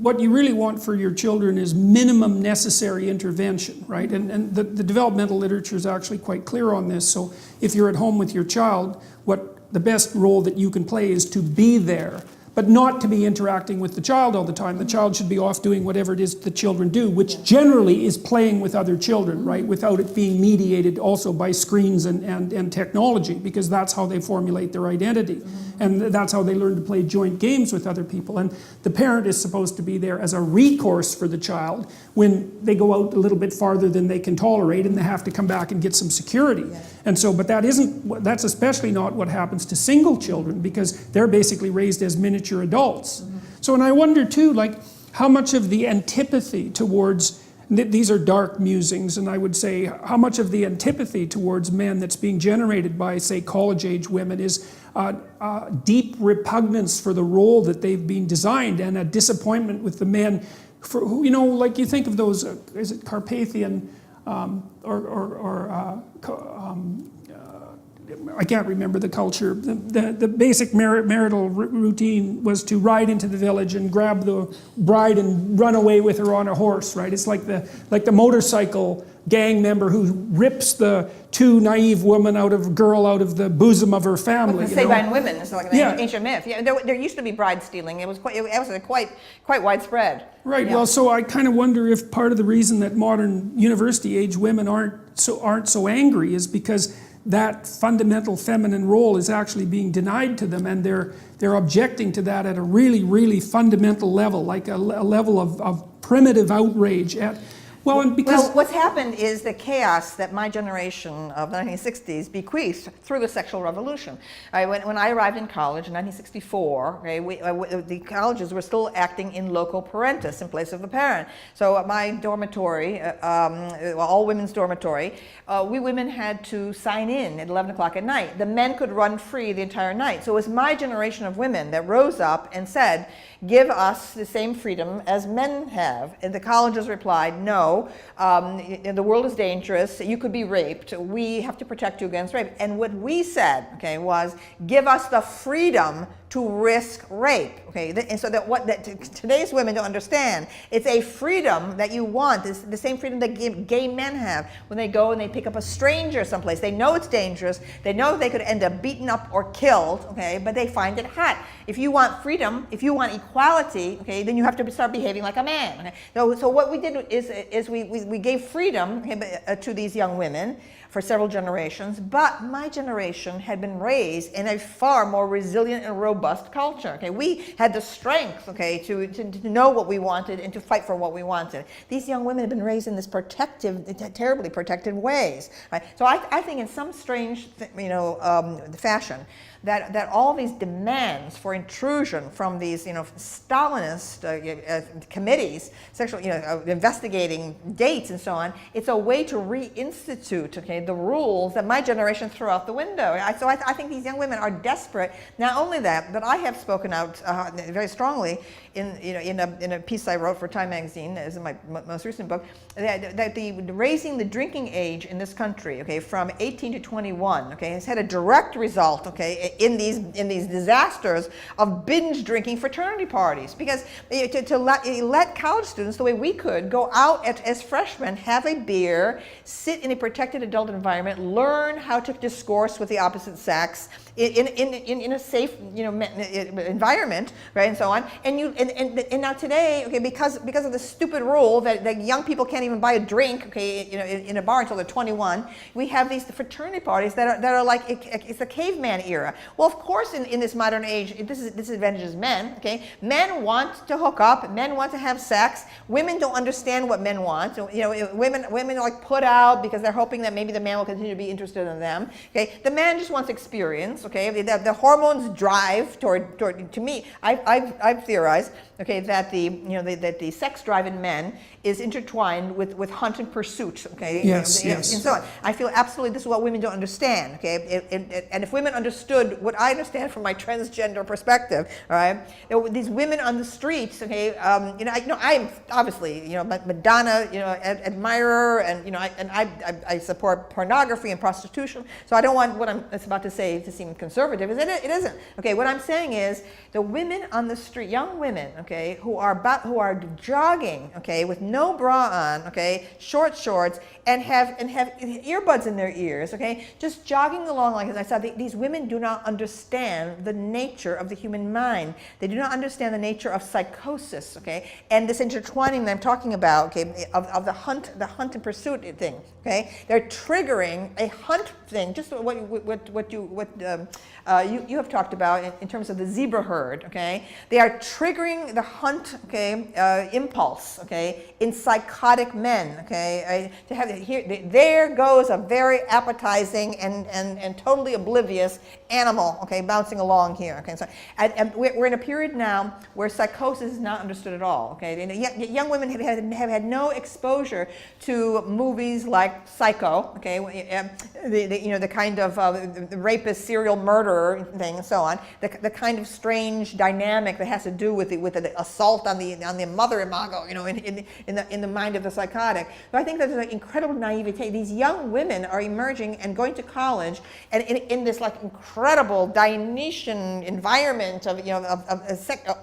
what you really want for your children is minimum necessary intervention, right? And the developmental literature is actually quite clear on this. So if you're at home with your child, what the best role that you can play is to be there, but not to be interacting with the child all the time. The child should be off doing whatever it is that children do, which generally is playing with other children, right? Without it being mediated also by screens and technology, because that's how they formulate their identity. And that's how they learn to play joint games with other people. And the parent is supposed to be there as a recourse for the child when they go out a little bit farther than they can tolerate and they have to come back and get some security. And so, but that's especially not what happens to single children, because they're basically raised as miniature adults. So, and I wonder too, like, how much of the antipathy towards, these are dark musings, and I would say how much of the antipathy towards men that's being generated by, say, college-age women is deep repugnance for the role that they've been designed, and a disappointment with the men for who, like you think of those, is it Carpathian I can't remember the culture. The basic marital routine was to ride into the village and grab the bride and run away with her on a horse, right? It's like the motorcycle gang member who rips the too naive girl out of the bosom of her family. The Sabine women, it's like an ancient myth. Yeah, there used to be bride stealing. It was quite widespread. Right. Yeah. Well, so I kind of wonder if part of the reason that modern university-age women aren't so angry is because that fundamental feminine role is actually being denied to them, and they're objecting to that at a really, really fundamental level, like a level of primitive outrage at. Well, what's happened is the chaos that my generation of the 1960s bequeathed through the sexual revolution. When I arrived in college in 1964, the colleges were still acting in loco parentis, in place of the parent. So my dormitory, all women's dormitory, we women had to sign in at 11 o'clock at night. The men could run free the entire night. So it was my generation of women that rose up and said, give us the same freedom as men have. And the colleges replied, no, the world is dangerous, you could be raped, we have to protect you against rape. And what we said, was give us the freedom to risk rape, and so that today's women don't understand. It's a freedom that you want. It's the same freedom that gay men have when they go and they pick up a stranger someplace. They know it's dangerous. They know they could end up beaten up or killed, but they find it hot. If you want freedom, if you want equality, then you have to start behaving like a man. So what we did is we gave freedom to these young women for several generations, but my generation had been raised in a far more resilient and robust culture. We had the strength, to know what we wanted and to fight for what we wanted. These young women have been raised in this terribly protected ways. Right? So I think in some strange, fashion, that all these demands for intrusion from these, Stalinist committees, sexual, investigating dates and so on, it's a way to reinstitute, the rules that my generation threw out the window. So I think these young women are desperate. Not only that, but I have spoken out very strongly in a piece I wrote for Time magazine, as in my most recent book, that raising the drinking age in this country, from 18 to 21, has had a direct result, in these disasters of binge drinking fraternity parties. Because to let college students, the way we could, go out as freshmen, have a beer, sit in a protected adult environment, learn how to discourse with the opposite sex in a safe environment, right, and so on. And now today, because of the stupid rule that young people can't even buy a drink, in a bar until they're 21, we have these fraternity parties that are like it's the caveman era. Well, of course, in this modern age, this advantages men. Okay, men want to hook up, men want to have sex. Women don't understand what men want. So, women are like put out because they're hoping that maybe the man will continue to be interested in them. Okay, the man just wants experience. Okay, the hormones drive toward. To me, I've theorized. Okay, that the sex drive in men is intertwined with hunt and pursuit. Okay, yes. And so on. I feel absolutely this is what women don't understand. Okay, and if women understood what I understand from my transgender perspective, all right, these women on the streets. Okay, I'm obviously Madonna admirer, and I support pornography and prostitution. So I don't want what I'm about to say to seem conservative. It isn't. Okay, what I'm saying is the women on the street, young women. Okay, who are jogging, okay, with no bra on, okay, short shorts, and have earbuds in their ears, okay, just jogging along like this. I said these women do not understand the nature of the human mind. They do not understand the nature of psychosis, okay, and this intertwining that I'm talking about, okay, of the hunt and pursuit thing, okay. They're triggering a hunt thing, just what you have talked about in terms of the zebra herd, okay. They are triggering the hunt, okay, impulse, okay, in psychotic men, okay. To have here, there goes a very appetizing and totally oblivious animal, okay, bouncing along here, okay. So, and we're in a period now where psychosis is not understood at all, okay. Young women have had no exposure to movies like Psycho, okay, the kind of the rapist, serial murderer thing, and so on. The kind of strange dynamic that has to do with the assault on the mother imago, in the mind of the psychotic. So I think that there's an incredible naivete. These young women are emerging and going to college, and in this like incredible Dionysian environment of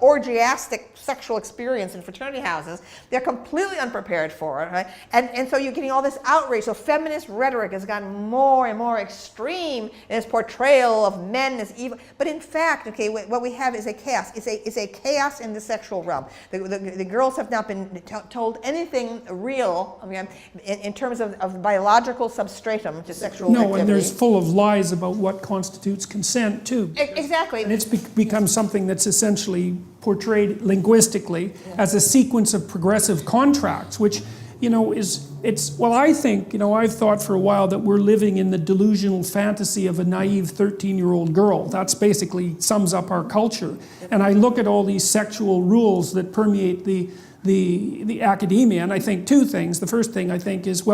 orgiastic sexual experience in fraternity houses. They're completely unprepared for it, right? And so you're getting all this outrage. So feminist rhetoric has gotten more and more extreme in its portrayal of men as evil. But in fact, okay, what we have is a chaos. It's a chaos in the sexual realm. The girls have not been told anything real, I mean, in terms of biological substratum to sexual activity. And there's full of lies about what constitutes consent too. Exactly. And it's become something that's essentially portrayed linguistically as a sequence of progressive contracts, which I think, I've thought for a while that we're living in the delusional fantasy of a naive 13-year-old girl. That's basically sums up our culture. And I look at all these sexual rules that permeate the academia, and I think two things. The first thing I think is,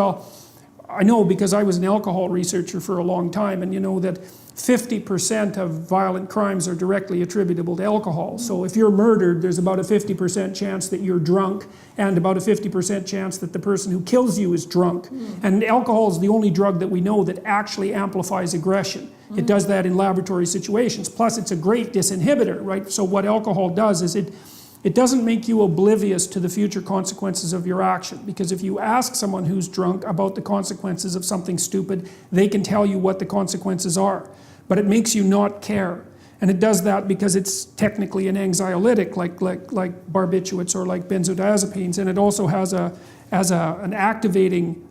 I know because I was an alcohol researcher for a long time, and you know that 50% of violent crimes are directly attributable to alcohol. So if you're murdered, there's about a 50% chance that you're drunk, and about a 50% chance that the person who kills you is drunk. And alcohol is the only drug that we know that actually amplifies aggression. It does that in laboratory situations. Plus, it's a great disinhibitor, right? So what alcohol does is it doesn't make you oblivious to the future consequences of your action, because if you ask someone who's drunk about the consequences of something stupid, they can tell you what the consequences are. But it makes you not care. And it does that because it's technically an anxiolytic like barbiturates or like benzodiazepines, and it also has an activating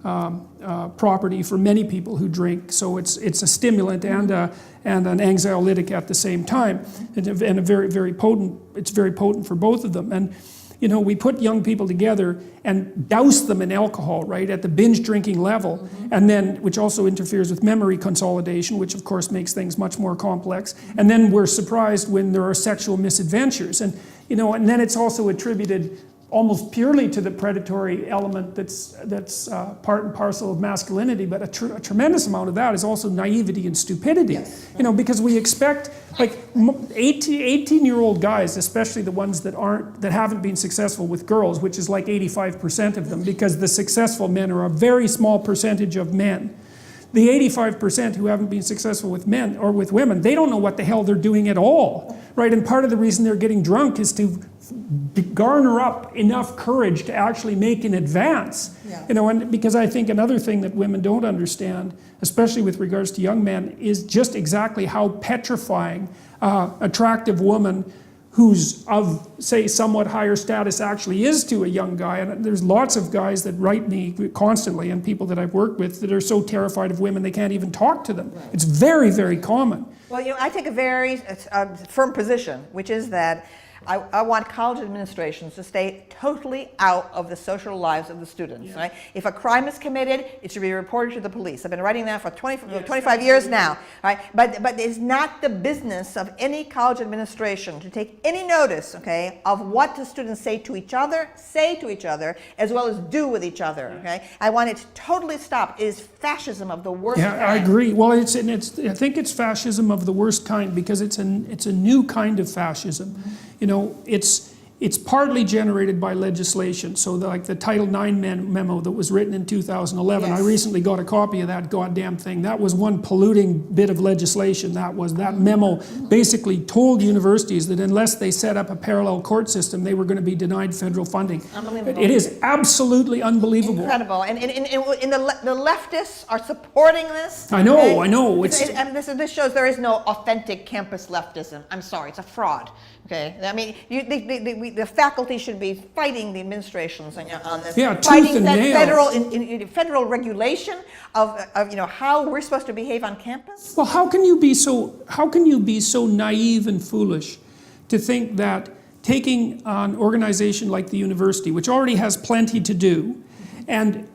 property for many people who drink. So it's a stimulant and an anxiolytic at the same time, and a very, very potent. It's very potent for both of them. And we put young people together and douse them in alcohol, right, at the binge drinking level, and then, which also interferes with memory consolidation, which of course makes things much more complex. And then we're surprised when there are sexual misadventures, and then it's also attributed almost purely to the predatory element that's part and parcel of masculinity, but a tremendous amount of that is also naivety and stupidity. Yes. Because we expect, like 18-year-old guys, especially the ones that haven't been successful with girls, which is like 85% of them, because the successful men are a very small percentage of men. The 85% who haven't been successful with men or with women, they don't know what the hell they're doing at all, right? And part of the reason they're getting drunk is to garner up enough courage to actually make an advance. Yeah. And because I think another thing that women don't understand, especially with regards to young men, is just exactly how petrifying attractive woman who's of, say, somewhat higher status actually is to a young guy. And there's lots of guys that write me constantly, and people that I've worked with, that are so terrified of women they can't even talk to them. Right. It's very, very common. Well, I take a very firm position, which is that I want college administrations to stay totally out of the social lives of the students. Right? If a crime is committed, it should be reported to the police. I've been writing that for 25 years now. Right? But it's not the business of any college administration to take any notice, okay, of what the students say to each other, as well as do with each other. Okay? I want it to totally stop. It is fascism of the worst kind. I agree. Well, I think it's fascism of the worst kind because it's a new kind of fascism. You know, it's partly generated by legislation. So like the Title IX memo that was written in 2011, Yes. I recently got a copy of that goddamn thing. That was one polluting bit of legislation. That memo basically told universities that unless they set up a parallel court system, they were going to be denied federal funding. Unbelievable. It is absolutely unbelievable. Incredible. And the leftists are supporting this. I know, okay? I know. And this shows there is no authentic campus leftism. I'm sorry, it's a fraud. Okay, I mean, the faculty should be fighting the administrations on this. Yeah, tooth fighting and that nail. federal regulation of how we're supposed to behave on campus. Well, how can you be so naive and foolish to think that taking an organization like the university, which already has plenty to do, and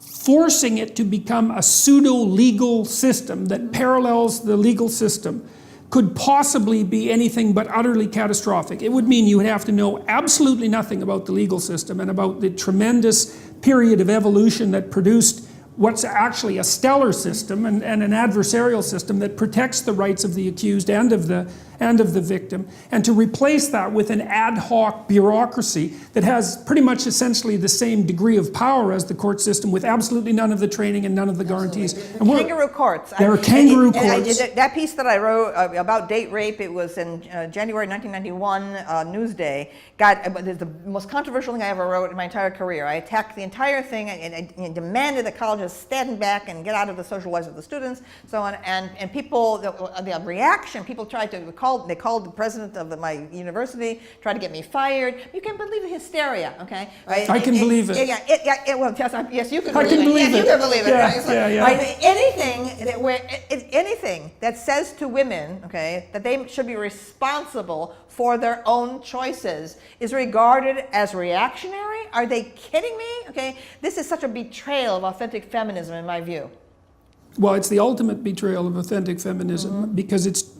forcing it to become a pseudo-legal system that parallels the legal system could possibly be anything but utterly catastrophic. It would mean you would have to know absolutely nothing about the legal system and about the tremendous period of evolution that produced what's actually a stellar system and an adversarial system that protects the rights of the accused and of the victim, and to replace that with an ad hoc bureaucracy that has pretty much essentially the same degree of power as the court system with absolutely none of the training and none of the guarantees. And kangaroo courts. There are kangaroo courts. That piece that I wrote about date rape, it was in January 1991, Newsday, the most controversial thing I ever wrote in my entire career. I attacked the entire thing and demanded that colleges stand back and get out of the social lives of the students, so on. And people, the reaction, people tried to they called the president of my university, tried to get me fired. You can't believe the hysteria, okay? Right? I can believe it. Well, yes, you can I can believe it. You can believe it, Yeah, right? So, yeah. right? Anything that says to women, okay, that they should be responsible for their own choices is regarded as reactionary? Are they kidding me? Okay, this is such a betrayal of authentic feminism in my view. Well, it's the ultimate betrayal of authentic feminism because it's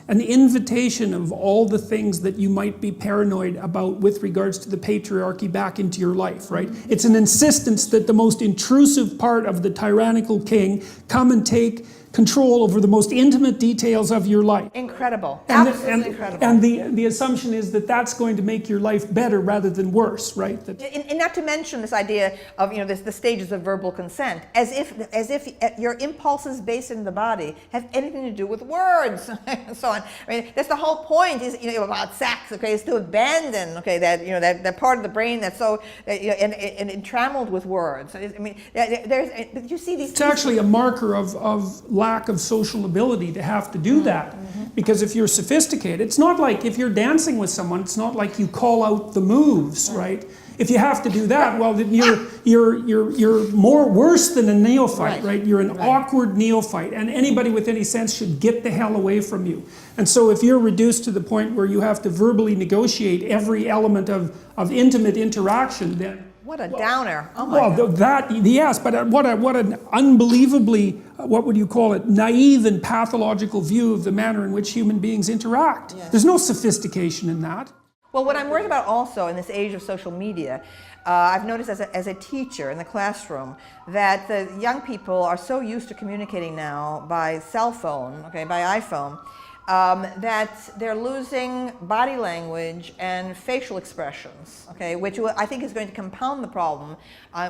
an invitation of all the things that you might be paranoid about with regards to the patriarchy back into your life, right? It's an insistence that the most intrusive part of the tyrannical king come and take control over the most intimate details of your life. Incredible. Absolutely incredible. And the assumption is that that's going to make your life better rather than worse, right? And not to mention this idea of the stages of verbal consent, as if your impulses based in the body have anything to do with words, and so on. I mean, that's the whole point is about sex. Okay, is to abandon that part of the brain that's so and entrammeled with words. I mean, but you see these. It's actually a marker of lack of social ability to have to do that. Because if you're sophisticated, it's not like if you're dancing with someone, it's not like you call out the moves, right? If you have to do that, well, then you're more worse than a neophyte, right? You're an awkward neophyte, and anybody with any sense should get the hell away from you. And so if you're reduced to the point where you have to verbally negotiate every element of intimate interaction, then what a downer! Oh my God. Yes, but what an unbelievably, what would you call it, naive and pathological view of the manner in which human beings interact. Yes. There's no sophistication in that. Well, what I'm worried about also in this age of social media, I've noticed as a teacher in the classroom that the young people are so used to communicating now by cell phone, by iPhone, that they're losing body language and facial expressions, which I think is going to compound the problem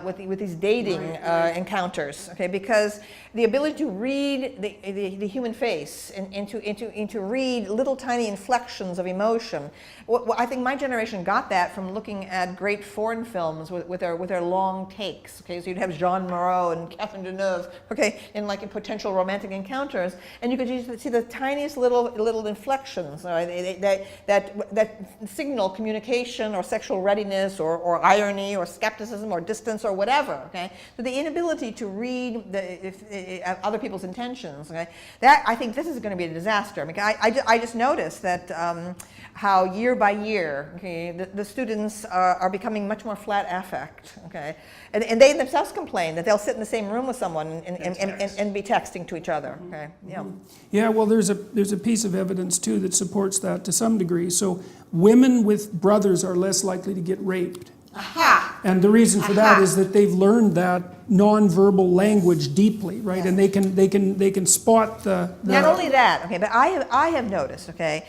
with these dating encounters, because the ability to read the human face and to read little tiny inflections of emotion. I think my generation got that from looking at great foreign films with their long takes. So you'd have Jean Moreau and Catherine Deneuve, in potential romantic encounters, and you could see the tiniest little little inflections, right, that signal communication or sexual readiness or irony or skepticism or distance or whatever. Okay, so the inability to read other people's intentions. Okay, that I think this is going to be a disaster. I mean, I just noticed that how year by year, okay, the students are becoming much more flat affect. Okay, and they themselves complain that they'll sit in the same room with someone and be texting to each other. Okay, yeah. Yeah, well, there's a piece of evidence too that supports that to some degree. So women with brothers are less likely to get raped. Aha! And the reason for that is that they've learned that nonverbal language deeply, right? Yes. And they can spot the Not only that, okay, but I have noticed, okay,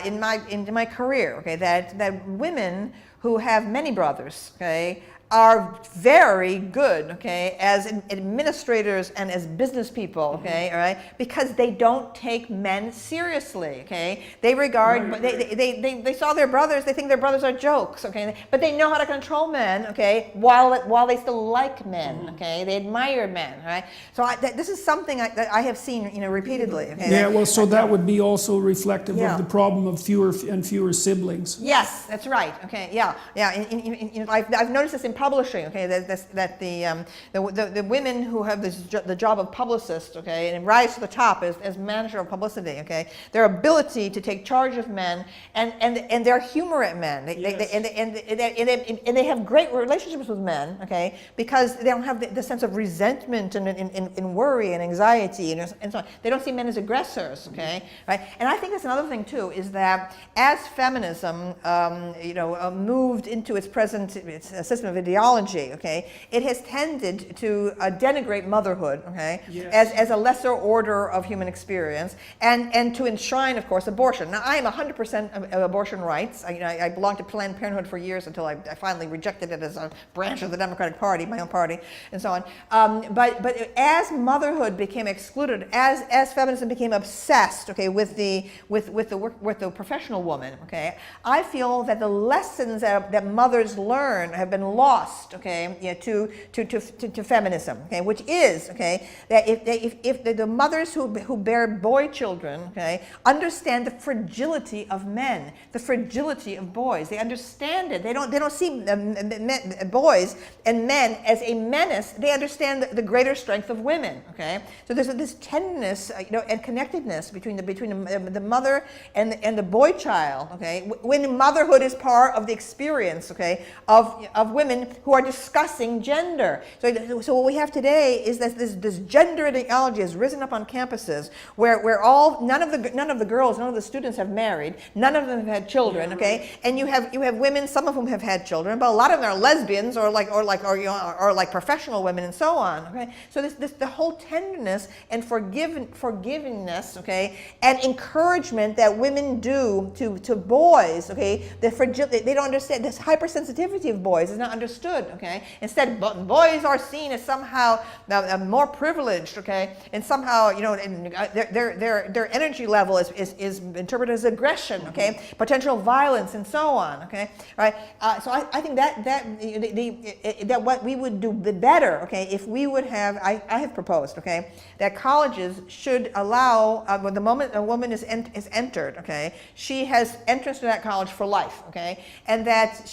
in my career, okay, that women who have many brothers, okay, are very good, okay, as administrators and as business people, okay, all right, because they don't take men seriously, okay. They regard, they saw their brothers, they think their brothers are jokes, okay, but they know how to control men, okay, while they still like men, okay, they admire men, right. So this is something that I have seen, repeatedly. Okay, yeah, well, so that would be also reflective Yeah. of the problem of fewer and fewer siblings. Yes, that's right. Okay, yeah. I've noticed this in publishing. Okay, that the women who have the job of publicist, okay, and rise to the top as manager of publicity, okay, their ability to take charge of men and their humor at men, and they have great relationships with men, okay, because they don't have the sense of resentment and worry and anxiety and so on. They don't see men as aggressors, okay, right? And I think that's another thing too, is that as feminism, moved into its present system of ideology, okay, it has tended to denigrate motherhood, okay, yes. as a lesser order of human experience, and to enshrine, of course, abortion. Now, I am 100% of abortion rights. I belonged to Planned Parenthood for years until I finally rejected it as a branch of the Democratic Party, my own party, and so on. But as motherhood became excluded, as feminism became obsessed, okay, with the professional woman, okay, I feel that the lessons that mothers learn have been lost, okay, to feminism, okay, which is, okay, that if the mothers who bear boy children, okay, understand the fragility of men, the fragility of boys, they understand it. They don't see boys and men as a menace. They understand the greater strength of women, okay. So there's this tenderness, and connectedness between the mother and the boy child, okay, when motherhood is part of the experience, okay, of women who are discussing gender. So what we have today is that this gender ideology has risen up on campuses where none of the girls, none of the students have married, none of them have had children, okay, and you have women, some of whom have had children, but a lot of them are lesbians or like professional women and so on, okay. So the whole tenderness and forgivingness, okay, and encouragement that women do to boys, okay, they don't understand this hypersensitivity of boys is not understood, okay. Instead, boys are seen as somehow more privileged, okay, and somehow their energy level is interpreted as aggression, okay, potential violence and so on, okay, right. So I think that what we would do better, okay, if we would have, I have proposed, okay, that colleges should allow the moment a woman is entered, okay, she has entrance to that college for life, okay, and that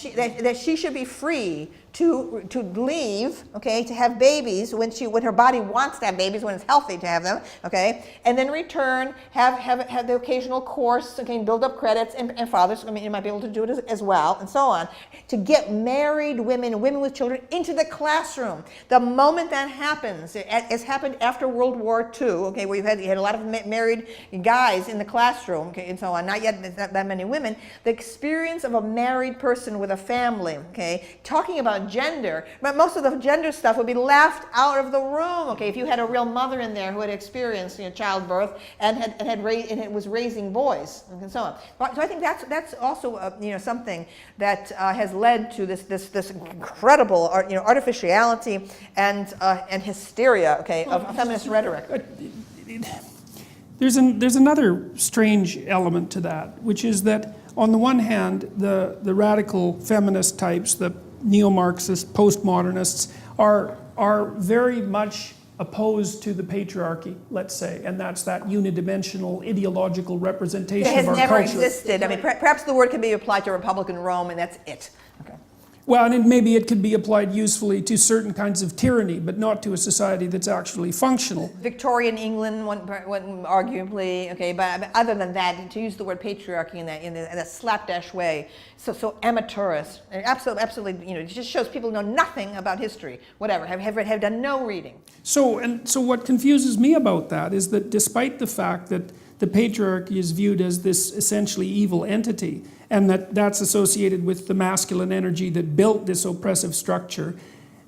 she should be free to leave, okay, to have babies when her body wants to have babies, when it's healthy to have them, okay, and then return, have the occasional course, okay, build up credits, and fathers, I mean, you might be able to do it as well, and so on, to get married women with children into the classroom. The moment that happens, it's happened after World War II, okay, where you had a lot of married guys in the classroom, okay, and so on, not that many women. The experience of a married person with a family, okay, talking about gender, but most of the gender stuff would be laughed out of the room, okay, if you had a real mother in there who had experienced childbirth and was raising boys and so on. So I think that's also something that has led to this incredible artificiality and hysteria, okay, of feminist rhetoric. There's another strange element to that, which is that on the one hand, the radical feminist types, the neo-Marxists, post-modernists, are very much opposed to the patriarchy, let's say, and that's that unidimensional ideological representation It has of our never culture. existed. I mean, perhaps the word can be applied to Republican Rome, and that's it. Okay. Well, and maybe it could be applied usefully to certain kinds of tyranny, but not to a society that's actually functional. Victorian England, one arguably, okay, but other than that, to use the word patriarchy in that slapdash way, so amateurish, absolutely, you know, it just shows people know nothing about history, whatever, have done no reading. So what confuses me about that is that despite the fact that the patriarchy is viewed as this essentially evil entity, and that's associated with the masculine energy that built this oppressive structure,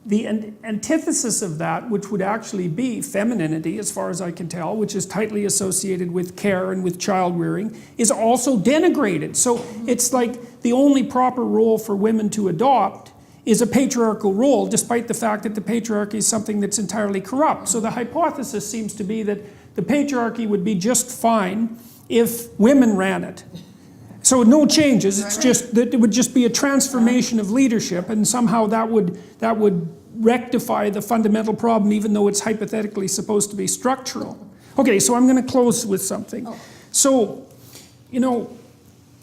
the antithesis of that, which would actually be femininity, as far as I can tell, which is tightly associated with care and with child rearing, is also denigrated. So it's like the only proper role for women to adopt is a patriarchal role, despite the fact that the patriarchy is something that's entirely corrupt. So the hypothesis seems to be that the patriarchy would be just fine if women ran it. So no changes, it's just that it would just be a transformation of leadership, and somehow that would rectify the fundamental problem, even though it's hypothetically supposed to be structural. Okay, so I'm going to close with something. So, you know,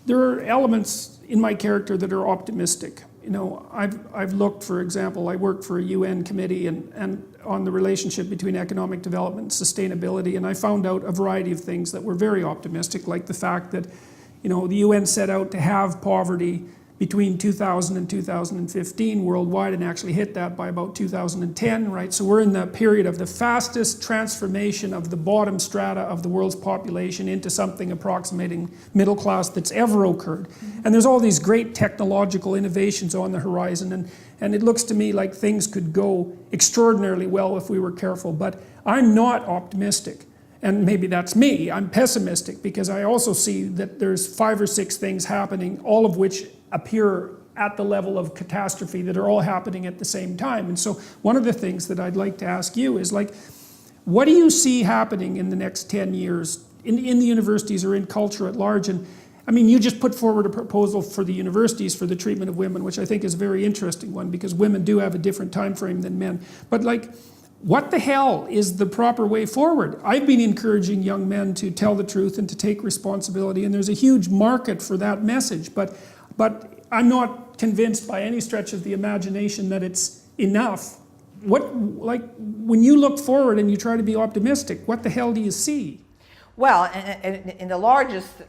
there are elements in my character that are optimistic. You know, I've looked, for example, I work for a UN committee and on the relationship between economic development and sustainability, and I found out a variety of things that were very optimistic, like the fact that, you know, the UN set out to have poverty between 2000 and 2015 worldwide, and actually hit that by about 2010, right? So we're in the period of the fastest transformation of the bottom strata of the world's population into something approximating middle class that's ever occurred. And there's all these great technological innovations on the horizon, and it looks to me like things could go extraordinarily well if we were careful, but I'm not optimistic. And maybe that's me, I'm pessimistic, because I also see that there's 5 or 6 things happening, all of which appear at the level of catastrophe, that are all happening at the same time. And so one of the things that I'd like to ask you is, like, what do you see happening in the next 10 years in the universities or in culture at large? And I mean, you just put forward a proposal for the universities for the treatment of women, which I think is a very interesting one, because women do have a different time frame than men. But like, what the hell is the proper way forward? I've been encouraging young men to tell the truth and to take responsibility, and there's a huge market for that message, but I'm not convinced by any stretch of the imagination that it's enough. Like, when you look forward and you try to be optimistic, what the hell do you see? Well, in the largest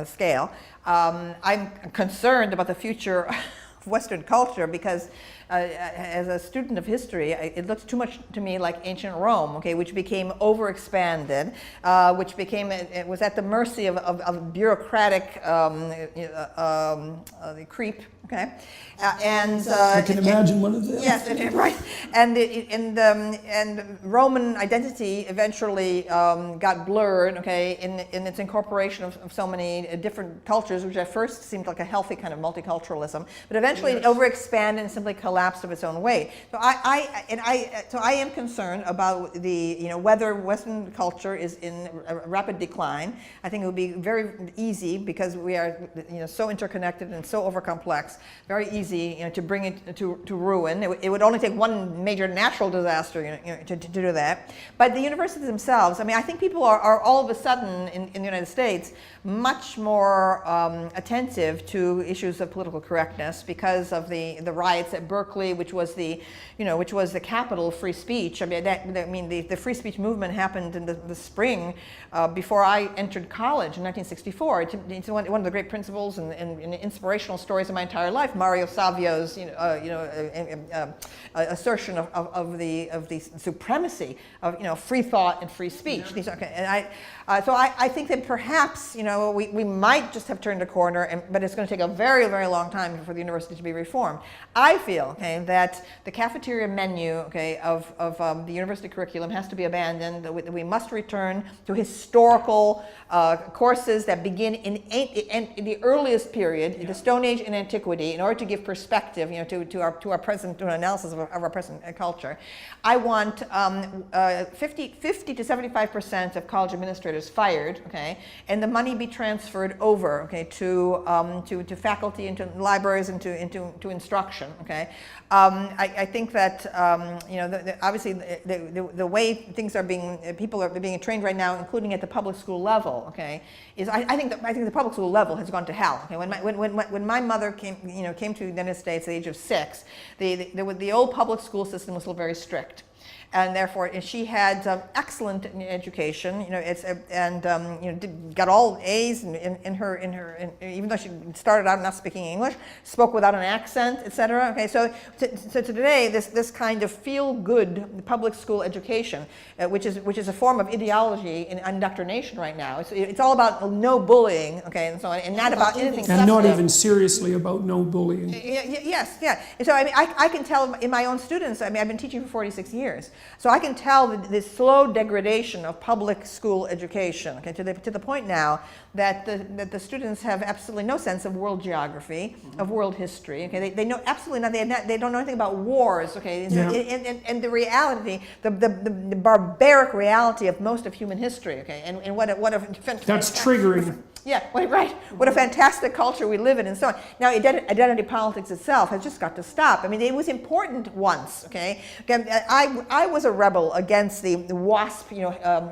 scale, I'm concerned about the future of Western culture, because as a student of history, it looks too much to me like ancient Rome, okay, which became overexpanded, which became, it was at the mercy of bureaucratic creep, okay, and I can imagine one of them. Yes, right, and Roman identity eventually got blurred, okay, in its incorporation of so many different cultures, which at first seemed like a healthy kind of multiculturalism, but eventually it overexpanded and simply collapsed of its own weight. So I am concerned about whether Western culture is in a rapid decline. I think it would be very easy, because we are so interconnected and so overcomplex, very easy to bring it to ruin. It would only take one major natural disaster to do that. But the universities themselves, I mean, I think people are all of a sudden in the United States much more attentive to issues of political correctness because of the riots at Berkeley, which was the capital of free speech. I mean, the free speech movement happened in the spring before I entered college in 1964. It's one of the great principles and inspirational stories of my entire life. Mario Savio's assertion of the supremacy of free thought and free speech. Yeah. So I think that perhaps we might just have turned a corner, but it's going to take a very, very long time for the university to be reformed. I feel that the cafeteria menu of the university curriculum has to be abandoned. That we must return to historical courses that begin in the earliest period, the Stone Age and antiquity. equity, in order to give perspective, to our present, to an analysis of our present culture, I want 50 to 75% of college administrators fired, okay, and the money be transferred over, okay, to faculty, into libraries, into instruction, okay. I think that obviously the way things are people are being trained right now, including at the public school level, okay, is I think the public school level has gone to hell. Okay, when my mother came to the United States at the age of 6, the old public school system was still very strict. And therefore, she had excellent education, got all A's in her, even though she started out not speaking English, spoke without an accent, etc. Okay, so today, this kind of feel-good public school education, which is a form of ideology and indoctrination right now. It's all about no bullying, okay, and so on, and not about anything. And not even seriously about no bullying. Yes, yeah. And so I can tell in my own students. I've been teaching for 46 years. So I can tell the slow degradation of public school education, okay, to the point now that the students have absolutely no sense of world geography, of world history. Okay, they know absolutely nothing. They don't know anything about wars. Okay, and the reality, the barbaric reality of most of human history. Okay, and what a that's triggering. Yeah, right. What a fantastic culture we live in, and so on. Now, identity politics itself has just got to stop. I mean, it was important once. Okay, I was a rebel against the WASP,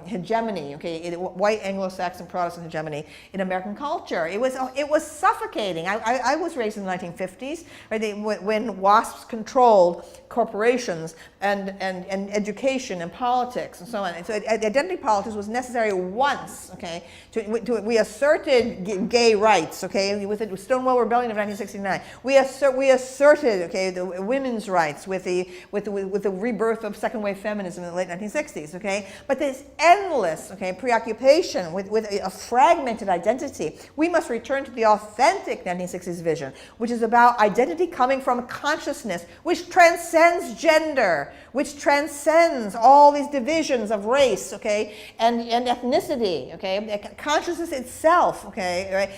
hegemony. Okay, white Anglo-Saxon Protestant hegemony in American culture. It was suffocating. I was raised in the 1950s, right? When WASPs controlled corporations and education and politics and so on. And so identity politics was necessary once. Okay, we asserted gay rights, okay, with the Stonewall Rebellion of 1969. We asserted, okay, the women's rights with the rebirth of second wave feminism in the late 1960s, okay. But this endless, okay, preoccupation with a fragmented identity. We must return to the authentic 1960s vision, which is about identity coming from consciousness, which transcends gender, which transcends all these divisions of race, okay, and ethnicity, okay, consciousness itself. Okay, right?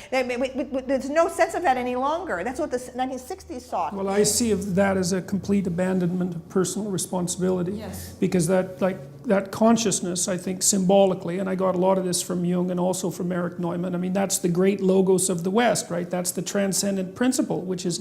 There's no sense of that any longer. That's what the 1960s saw. Well, I see of that as a complete abandonment of personal responsibility. Yes. Because that consciousness, I think, symbolically, and I got a lot of this from Jung and also from Erich Neumann, I mean, that's the great logos of the West, right? That's the transcendent principle, which is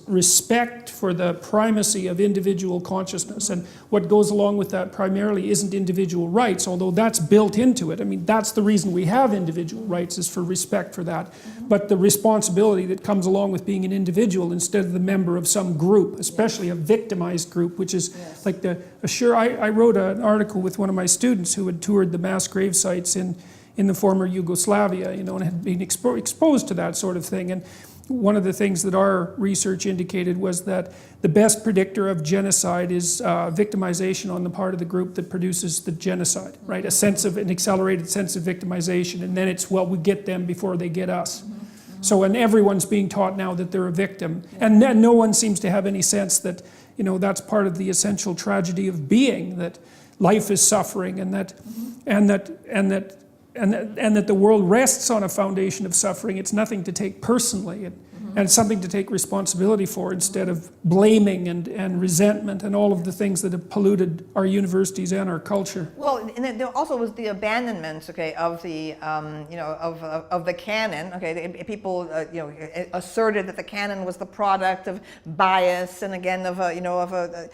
respect for the primacy of individual consciousness. And what goes along with that primarily isn't individual rights, although that's built into it. I mean, that's the reason we have individual rights, is for respect for that. But the responsibility that comes along with being an individual instead of the member of some group, especially a victimized group, which is like I wrote an article with one of my students who had toured the mass grave sites in the former Yugoslavia, and had been exposed to that sort of thing. And one of the things that our research indicated was that the best predictor of genocide is victimization on the part of the group that produces the genocide, right? An accelerated sense of victimization, and then it's, well, we get them before they get us. So, and everyone's being taught now that they're a victim, and then no one seems to have any sense that, that's part of the essential tragedy of being, that life is suffering, and that the world rests on a foundation of suffering. It's nothing to take personally, and something to take responsibility for, instead of blaming and resentment and all of the things that have polluted our universities and our culture. Well, and then there also was the abandonment, okay, of the of the canon. Okay, people asserted that the canon was the product of bias, and again of a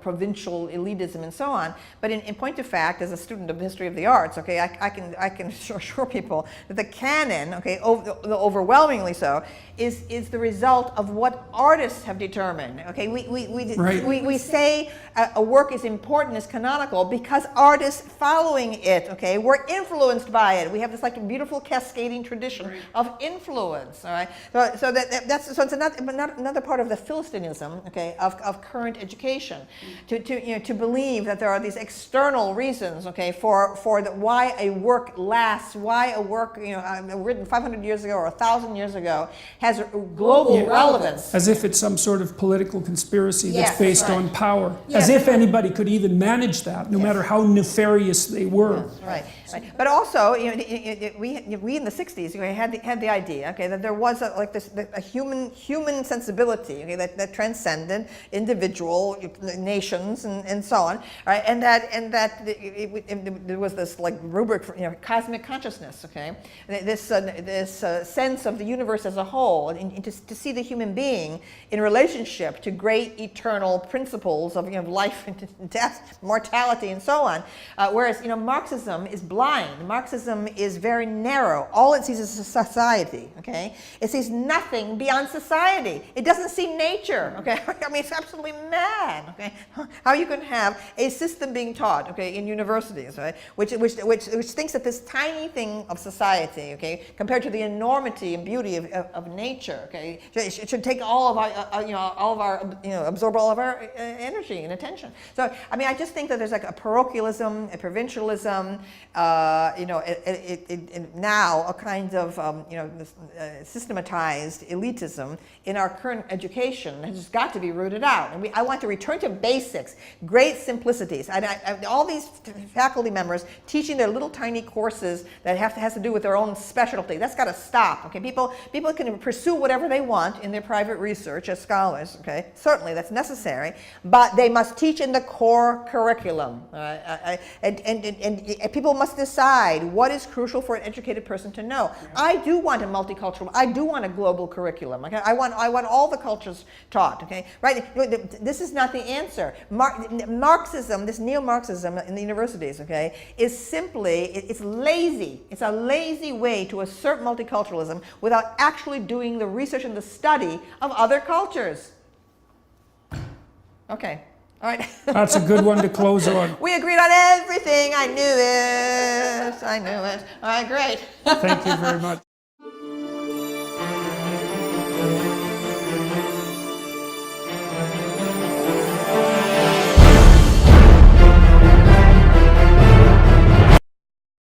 provincial elitism and so on. But in point of fact, as a student of the history of the arts, okay, I can assure people that the canon, okay, overwhelmingly so, is the result of what artists have determined. Okay, we say a work is important, is canonical, because artists following it, okay, were influenced by it. We have this like beautiful cascading tradition of influence. All right, so it's another part of the Philistinism, okay, of current education, to believe that there are these external reasons, okay, for why a work lasts, why a work written 500 years ago or 1,000 years ago has global relevance. As if it's some sort of political conspiracy that's based on power. As if anybody could even manage that, no matter how nefarious they were. Right. Right. But also, we in the 60s had the idea, okay, that there was a human sensibility, okay, that transcended individual nations and so on, right? And that there was this like rubric for cosmic consciousness, okay, this sense of the universe as a whole, and to see the human being in relationship to great eternal principles of life and death, mortality, and so on. Whereas Marxism is blind. Marxism is very narrow. All it sees is society. Okay, it sees nothing beyond society. It doesn't see nature. Okay, I mean it's absolutely mad. Okay, how you can have a system being taught, okay, in universities, right, which thinks that this tiny thing of society, okay, compared to the enormity and beauty of nature, okay, it should take all of our absorb all of our energy and attention. So I mean I just think that there's like a parochialism, a provincialism, now a kind of systematized elitism in our current education has got to be rooted out. And I want to return to basics, great simplicities. All these faculty members teaching their little tiny courses that has to do with their own specialty. That's got to stop. Okay, people can pursue whatever they want in their private research as scholars. Okay, certainly that's necessary, but they must teach in the core curriculum. And people must decide what is crucial for an educated person to know. Yeah. I do want a multicultural. I do want a global curriculum. Okay, I want all the cultures taught. Okay, right. This is not the answer. Marxism, this neo-Marxism in the universities, okay, is simply it's lazy. It's a lazy way to assert multiculturalism without actually doing the research and the study of other cultures. Okay. All right. That's a good one to close on. We agreed on everything. I knew it. All right, great. Thank you very much.